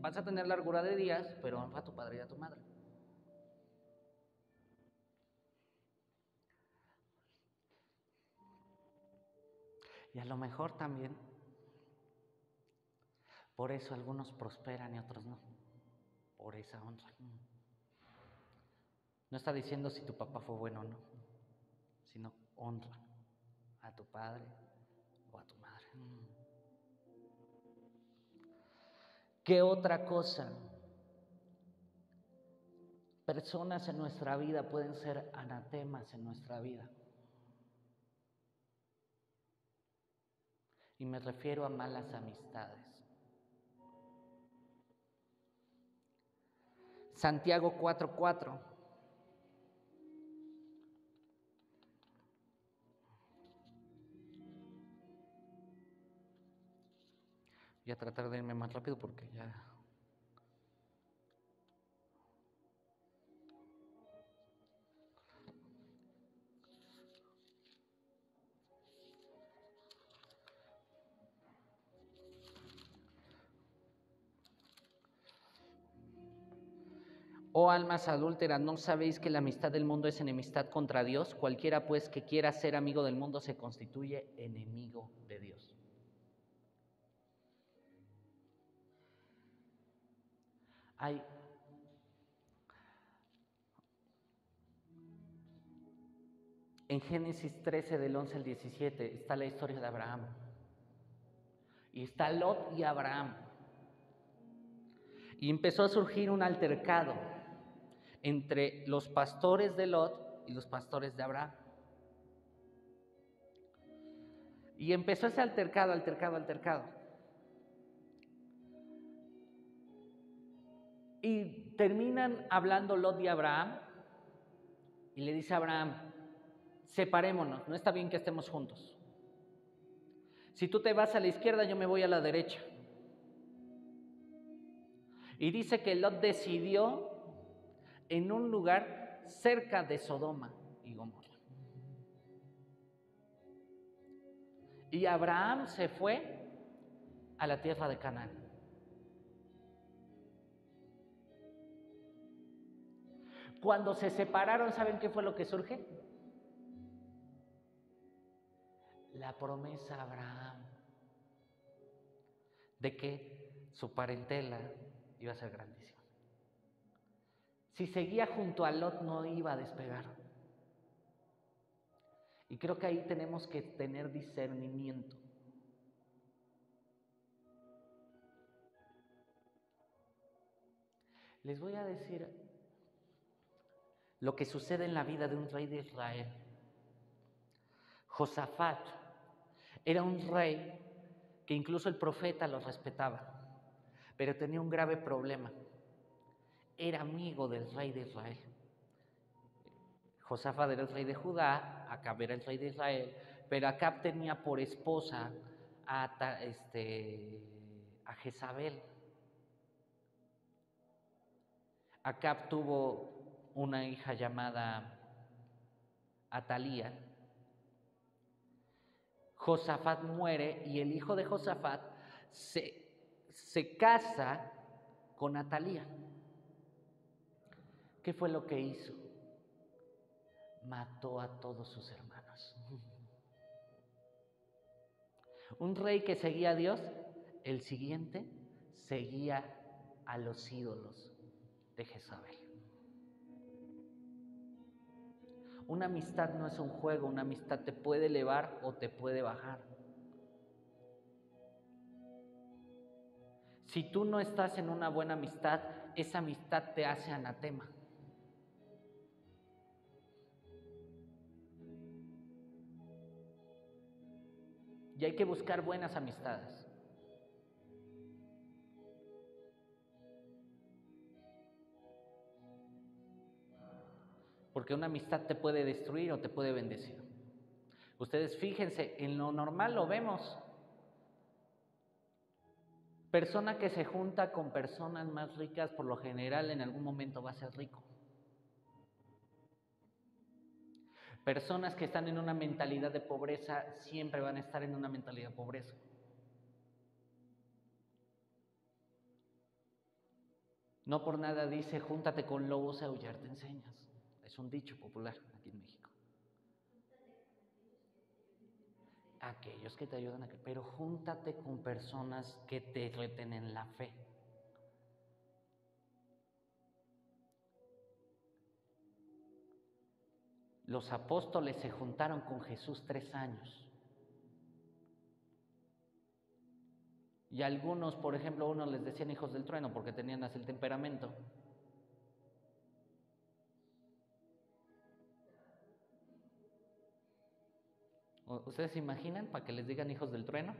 vas a tener largura de días, pero honra a tu padre y a tu madre. Y a lo mejor también, por eso algunos prosperan y otros no, por esa honra. No está diciendo si tu papá fue bueno o no, sino honra a tu padre o a tu madre. ¿Qué otra cosa? Personas en nuestra vida pueden ser anatemas en nuestra vida. Y me refiero a malas amistades. Santiago 4:4. Voy a tratar de irme más rápido porque ya... Oh almas adúlteras, ¿no sabéis que la amistad del mundo es enemistad contra Dios? Cualquiera pues que quiera ser amigo del mundo se constituye enemigo de Dios. En Génesis 13 del 11 al 17 está la historia de Abraham. Y está Lot y Abraham. Y empezó a surgir un altercado entre los pastores de Lot y los pastores de Abraham. Y empezó ese altercado. Y terminan hablando Lot y Abraham. Y le dice a Abraham, separémonos, no está bien que estemos juntos. Si tú te vas a la izquierda, yo me voy a la derecha. Y dice que Lot decidió en un lugar cerca de Sodoma y Gomorra. Y Abraham se fue a la tierra de Canaán. Cuando se separaron, ¿saben qué fue lo que surge? La promesa a Abraham de que su parentela iba a ser grandísima. Si seguía junto a Lot, no iba a despegar. Y creo que ahí tenemos que tener discernimiento. Les voy a decir lo que sucede en la vida de un rey de Israel. Josafat era un rey que incluso el profeta lo respetaba, pero tenía un grave problema. Era amigo del rey de Israel. Josafat era el rey de Judá, Acab era el rey de Israel, pero Acab tenía por esposa a Jezabel. Acab tuvo una hija llamada Atalía, Josafat muere y el hijo de Josafat se casa con Atalía. ¿Qué fue lo que hizo? Mató a todos sus hermanos. Un rey que seguía a Dios, el siguiente seguía a los ídolos de Jezabel. Una amistad no es un juego, una amistad te puede elevar o te puede bajar. Si tú no estás en una buena amistad, esa amistad te hace anatema. Y hay que buscar buenas amistades. Porque una amistad te puede destruir o te puede bendecir. Ustedes fíjense, en lo normal lo vemos. Persona que se junta con personas más ricas, por lo general en algún momento va a ser rico. Personas que están en una mentalidad de pobreza siempre van a estar en una mentalidad de pobreza. No por nada dice, júntate con lobos, a aullar te enseñas. Es un dicho popular aquí en México. Aquellos que te ayudan a que, pero júntate con personas que te reten en la fe. Los apóstoles se juntaron con Jesús 3 años. Y algunos, por ejemplo, unos les decían hijos del trueno porque tenían así el temperamento. ¿Ustedes se imaginan para que les digan hijos del trueno?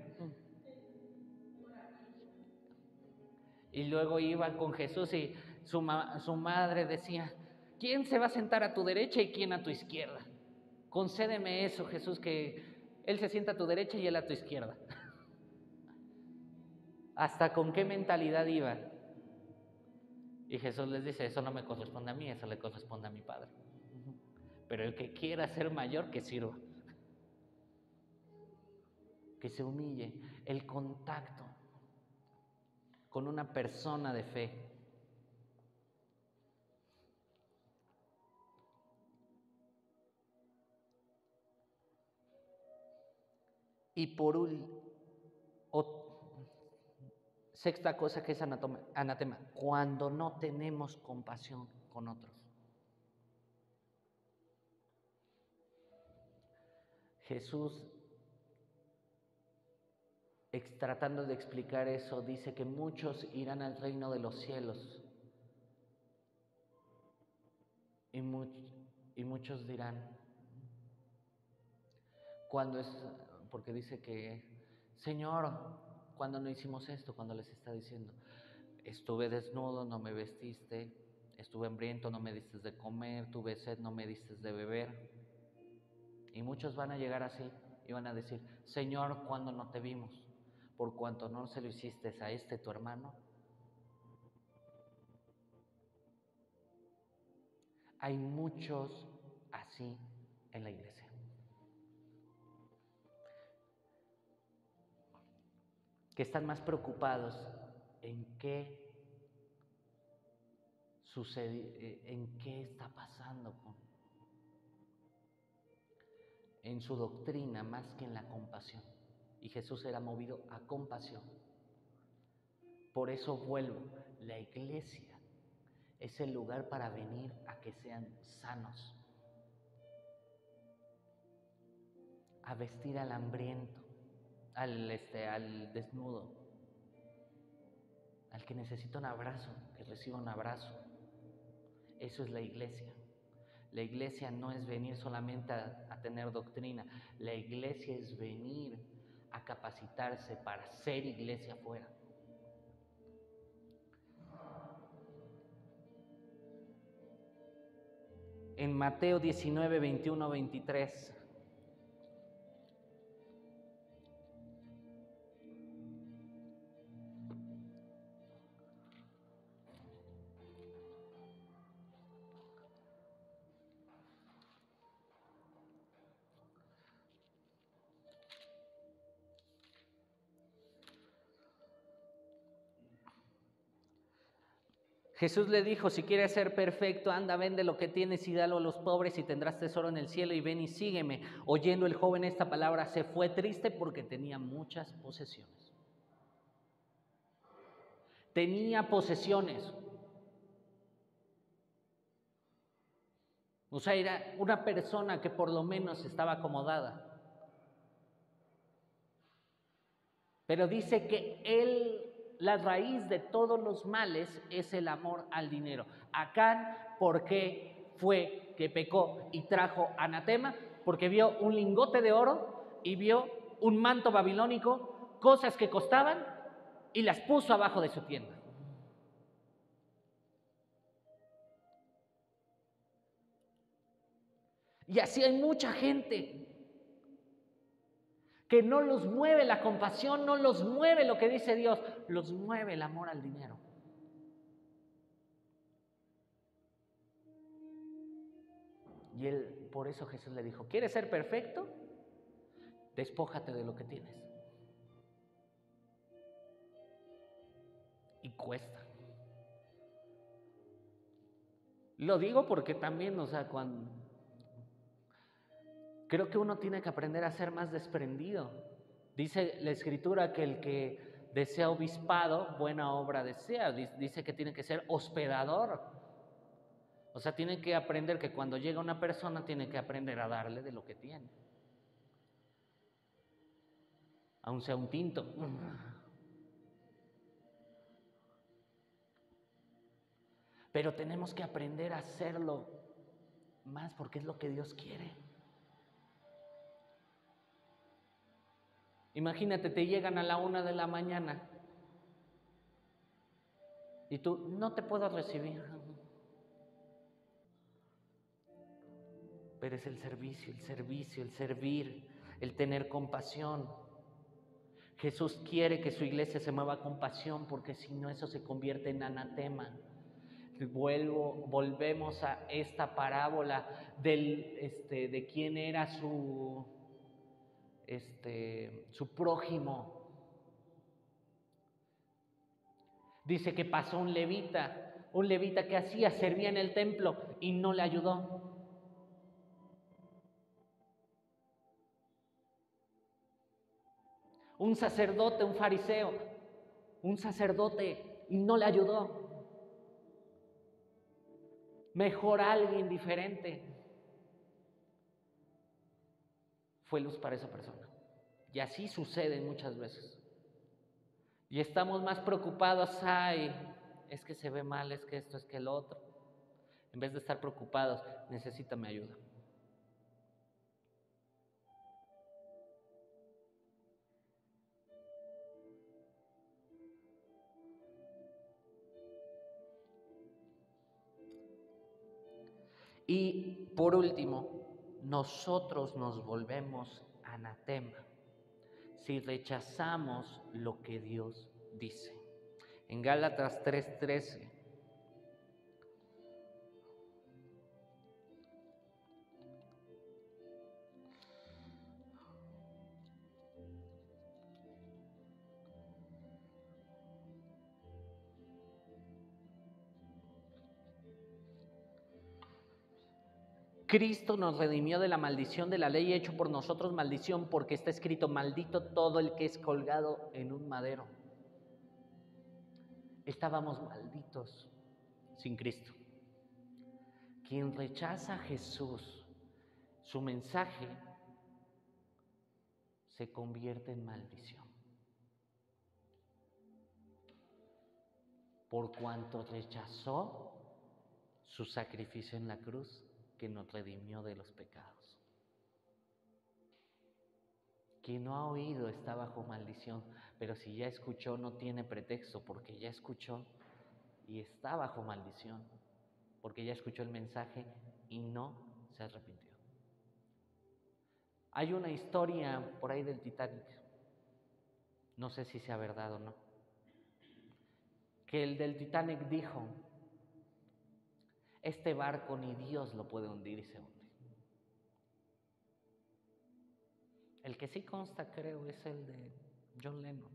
Y luego iban con Jesús y su madre decía, ¿quién se va a sentar a tu derecha y quién a tu izquierda? Concédeme eso, Jesús, que Él se sienta a tu derecha y Él a tu izquierda. ¿Hasta con qué mentalidad iban? Y Jesús les dice, eso no me corresponde a mí, eso le corresponde a mi Padre. Pero el que quiera ser mayor, que sirva. Que se humille. El contacto con una persona de fe. Y por sexta cosa que es anatema, cuando no tenemos compasión con otros. Jesús, tratando de explicar eso, dice que muchos irán al reino de los cielos y muchos dirán, porque dice que, Señor, cuando no hicimos esto, cuando les está diciendo, estuve desnudo, no me vestiste, estuve hambriento, no me diste de comer, tuve sed, no me diste de beber. Y muchos van a llegar así y van a decir, Señor, ¿cuándo no te vimos? Por cuanto no se lo hiciste a tu hermano. Hay muchos así en la iglesia. Que están más preocupados en qué sucede, en qué está pasando en su doctrina más que en la compasión. Y Jesús era movido a compasión. Por eso vuelvo, la iglesia es el lugar para venir a que sean sanos, a vestir al hambriento, al desnudo, al que necesita un abrazo, que reciba un abrazo. Eso es la iglesia. La iglesia no es venir solamente a tener doctrina, la iglesia es venir a capacitarse para ser iglesia afuera. En Mateo 19, 21, 23. Jesús le dijo, si quieres ser perfecto, anda, vende lo que tienes y dalo a los pobres y tendrás tesoro en el cielo y ven y sígueme. Oyendo el joven esta palabra se fue triste porque tenía muchas posesiones. Tenía posesiones. O sea, era una persona que por lo menos estaba acomodada. Pero dice que la raíz de todos los males es el amor al dinero. Acán, ¿por qué fue que pecó y trajo anatema? Porque vio un lingote de oro y vio un manto babilónico, cosas que costaban, y las puso abajo de su tienda. Y así hay mucha gente que no los mueve la compasión, no los mueve lo que dice Dios, los mueve el amor al dinero. Y por eso Jesús le dijo, ¿quieres ser perfecto? Despójate de lo que tienes. Y cuesta. Lo digo porque también, creo que uno tiene que aprender a ser más desprendido. Dice la Escritura que el que desea obispado, buena obra desea. Dice que tiene que ser hospedador. O sea, tiene que aprender que cuando llega una persona, tiene que aprender a darle de lo que tiene. Aun sea un tinto. Pero tenemos que aprender a hacerlo más porque es lo que Dios quiere. Imagínate, te llegan a la 1 de la mañana y tú, no te puedo recibir. Pero es el servicio, el servir, el tener compasión. Jesús quiere que su iglesia se mueva con pasión porque si no eso se convierte en anatema. Volvemos a esta parábola de quién era su prójimo. Dice que pasó un levita que hacía, servía en el templo y no le ayudó. Un sacerdote, un fariseo, un sacerdote y no le ayudó. Mejor alguien diferente. Fue luz para esa persona. Y así sucede muchas veces. Y estamos más preocupados, es que se ve mal, es que esto, es que el otro. En vez de estar preocupados, necesita mi ayuda. Y por último, nosotros nos volvemos anatema si rechazamos lo que Dios dice. En Gálatas 3:13. Cristo nos redimió de la maldición de la ley, hecho por nosotros maldición, porque está escrito, maldito todo el que es colgado en un madero. Estábamos malditos sin Cristo. Quien rechaza a Jesús, su mensaje, se convierte en maldición. Por cuanto rechazó su sacrificio en la cruz, que nos redimió de los pecados. Quien no ha oído está bajo maldición, pero si ya escuchó no tiene pretexto, porque ya escuchó y está bajo maldición, porque ya escuchó el mensaje y no se arrepintió. Hay una historia por ahí del Titanic, no sé si sea verdad o no, que el del Titanic dijo, este barco ni Dios lo puede hundir y se hunde. El que sí consta, creo, es el de John Lennon.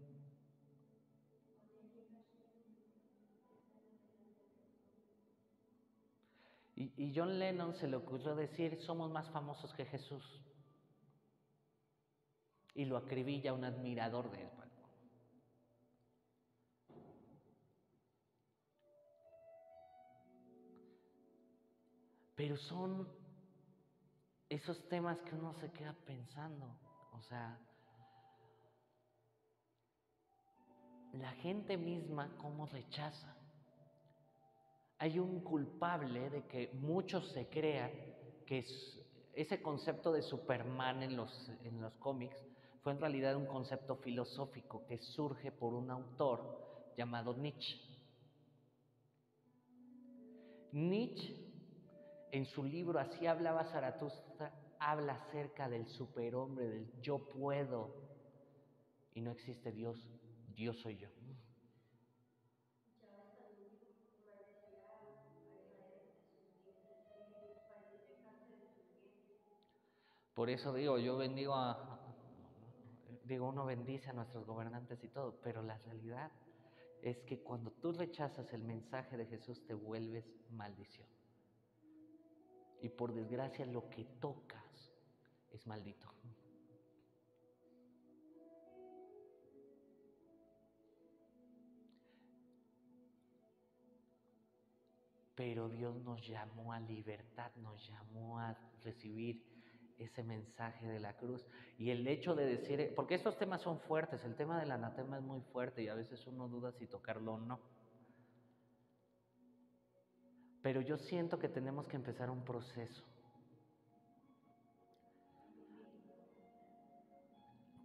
Y John Lennon se le ocurrió decir, somos más famosos que Jesús. Y lo acribilla un admirador de él. Pero son esos temas que uno se queda pensando. O sea, la gente misma cómo rechaza. Hay un culpable de que muchos se crean que ese concepto de Superman en los cómics fue en realidad un concepto filosófico que surge por un autor llamado Nietzsche. Nietzsche, en su libro Así hablaba Zaratustra, habla acerca del superhombre, del yo puedo, y no existe Dios, Dios soy yo. Por eso digo, yo bendigo uno bendice a nuestros gobernantes y todo, pero la realidad es que cuando tú rechazas el mensaje de Jesús te vuelves maldición. Y por desgracia lo que tocas es maldito. Pero Dios nos llamó a libertad, nos llamó a recibir ese mensaje de la cruz. Y el hecho de decir, porque estos temas son fuertes, el tema del anatema es muy fuerte y a veces uno duda si tocarlo o no. Pero yo siento que tenemos que empezar un proceso.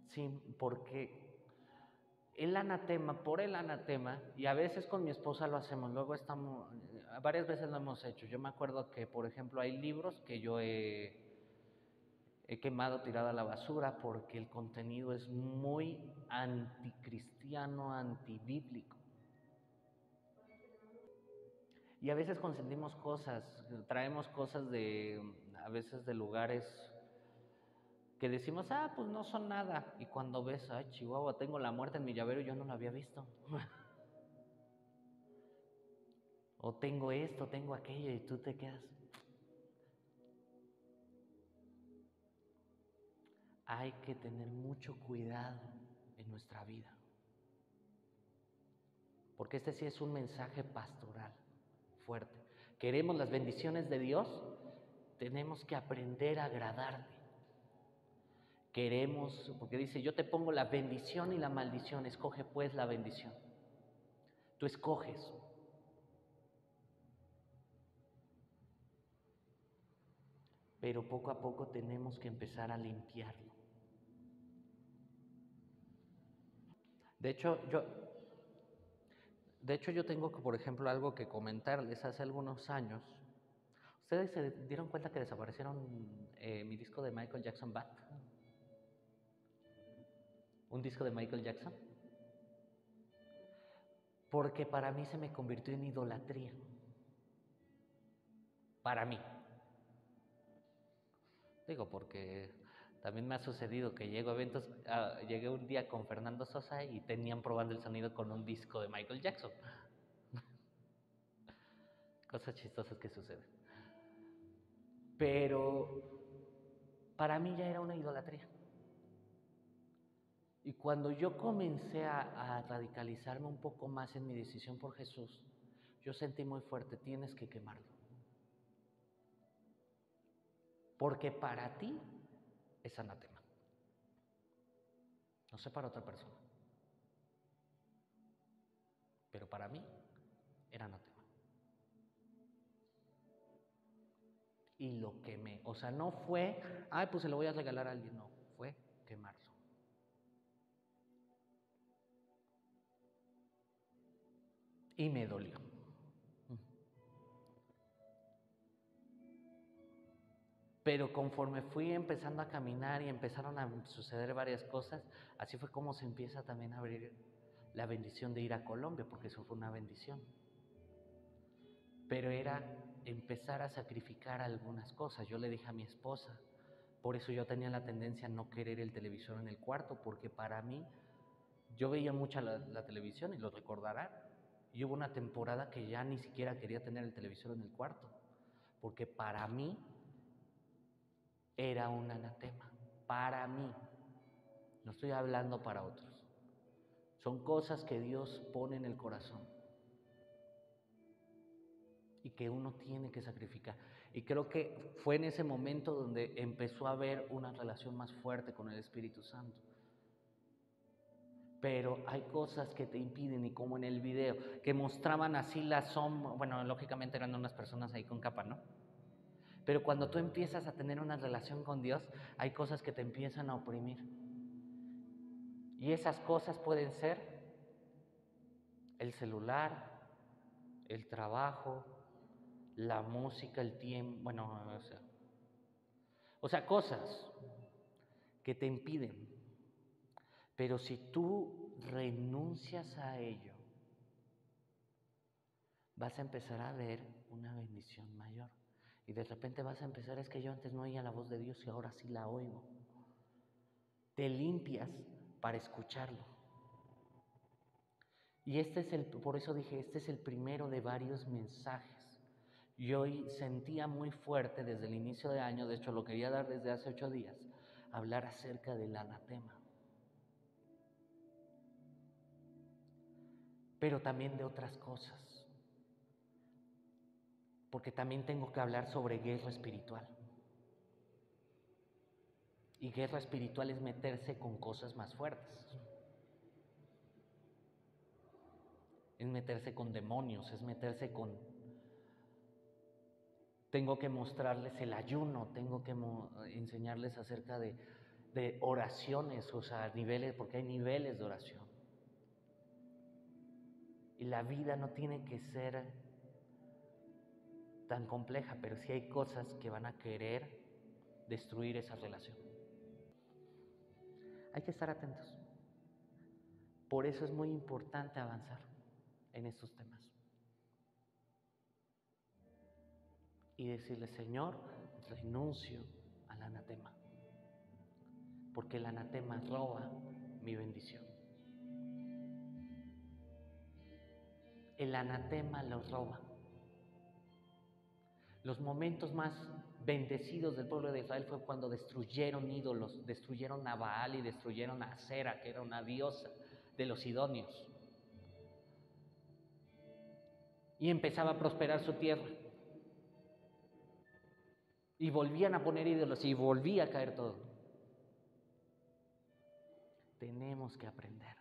Sí, porque por el anatema, y a veces con mi esposa lo hacemos, luego varias veces lo hemos hecho. Yo me acuerdo que, por ejemplo, hay libros que yo he quemado, tirado a la basura, porque el contenido es muy anticristiano, antibíblico. Y a veces consentimos cosas, traemos cosas a veces de lugares que decimos, pues no son nada. Y cuando ves, ay, Chihuahua, tengo la muerte en mi llavero y yo no la había visto. O tengo esto, tengo aquello, y tú te quedas. Hay que tener mucho cuidado en nuestra vida. Porque este sí es un mensaje pastoral fuerte. Queremos las bendiciones de Dios, tenemos que aprender a agradarle. Porque dice, yo te pongo la bendición y la maldición, escoge pues la bendición. Tú escoges. Pero poco a poco tenemos que empezar a limpiarlo. De hecho, yo tengo, por ejemplo, algo que comentarles. Hace algunos años, ¿ustedes se dieron cuenta que desaparecieron mi disco de Michael Jackson Bad? Un disco de Michael Jackson. Porque para mí se me convirtió en idolatría. Para mí. Digo, porque también me ha sucedido que llego a eventos, llegué un día con Fernando Sosa y tenían probando el sonido con un disco de Michael Jackson. Cosas chistosas que suceden. Pero para mí ya era una idolatría. Y cuando yo comencé a radicalizarme un poco más en mi decisión por Jesús, yo sentí muy fuerte, tienes que quemarlo. Porque para ti es anatema. No sé para otra persona. Pero para mí era anatema. Y lo quemé. O sea, no fue, pues se lo voy a regalar a alguien. No, fue quemarlo. Y me dolió. Pero conforme fui empezando a caminar y empezaron a suceder varias cosas, así fue como se empieza también a abrir la bendición de ir a Colombia, porque eso fue una bendición. Pero era empezar a sacrificar algunas cosas. Yo le dije a mi esposa, por eso yo tenía la tendencia a no querer el televisor en el cuarto, porque para mí, yo veía mucha la televisión y lo recordarán. Y hubo una temporada que ya ni siquiera quería tener el televisor en el cuarto, porque para mí era un anatema. Para mí. No estoy hablando para otros. Son cosas que Dios pone en el corazón y que uno tiene que sacrificar. Y creo que fue en ese momento donde empezó a haber una relación más fuerte con el Espíritu Santo. Pero hay cosas que te impiden, y como en el video, que mostraban así la sombra, bueno, lógicamente eran unas personas ahí con capa, ¿no? Pero cuando tú empiezas a tener una relación con Dios, hay cosas que te empiezan a oprimir. Y esas cosas pueden ser el celular, el trabajo, la música, el tiempo, bueno, o sea, cosas que te impiden. Pero si tú renuncias a ello, vas a empezar a ver una bendición mayor. Y de repente vas a empezar, es que yo antes no oía la voz de Dios y ahora sí la oigo. Te limpias para escucharlo. Y por eso dije, este es el primero de varios mensajes. Y hoy sentía muy fuerte desde el inicio de año, de hecho lo quería dar desde hace 8 días, hablar acerca del anatema. Pero también de otras cosas. Porque también tengo que hablar sobre guerra espiritual. Y guerra espiritual es meterse con cosas más fuertes. Es meterse con demonios, es meterse con... Tengo que mostrarles el ayuno, tengo que enseñarles acerca de oraciones, o sea, niveles, porque hay niveles de oración. Y la vida no tiene que ser tan compleja, pero sí hay cosas que van a querer destruir esa relación. Hay que estar atentos. Por eso es muy importante avanzar en estos temas. Y decirle, Señor, renuncio al anatema. Porque el anatema roba mi bendición. El anatema lo roba. Los momentos más bendecidos del pueblo de Israel fue cuando destruyeron ídolos, destruyeron a Baal y destruyeron a Acera, que era una diosa de los sidonios. Y empezaba a prosperar su tierra. Y volvían a poner ídolos y volvía a caer todo. Tenemos que aprender.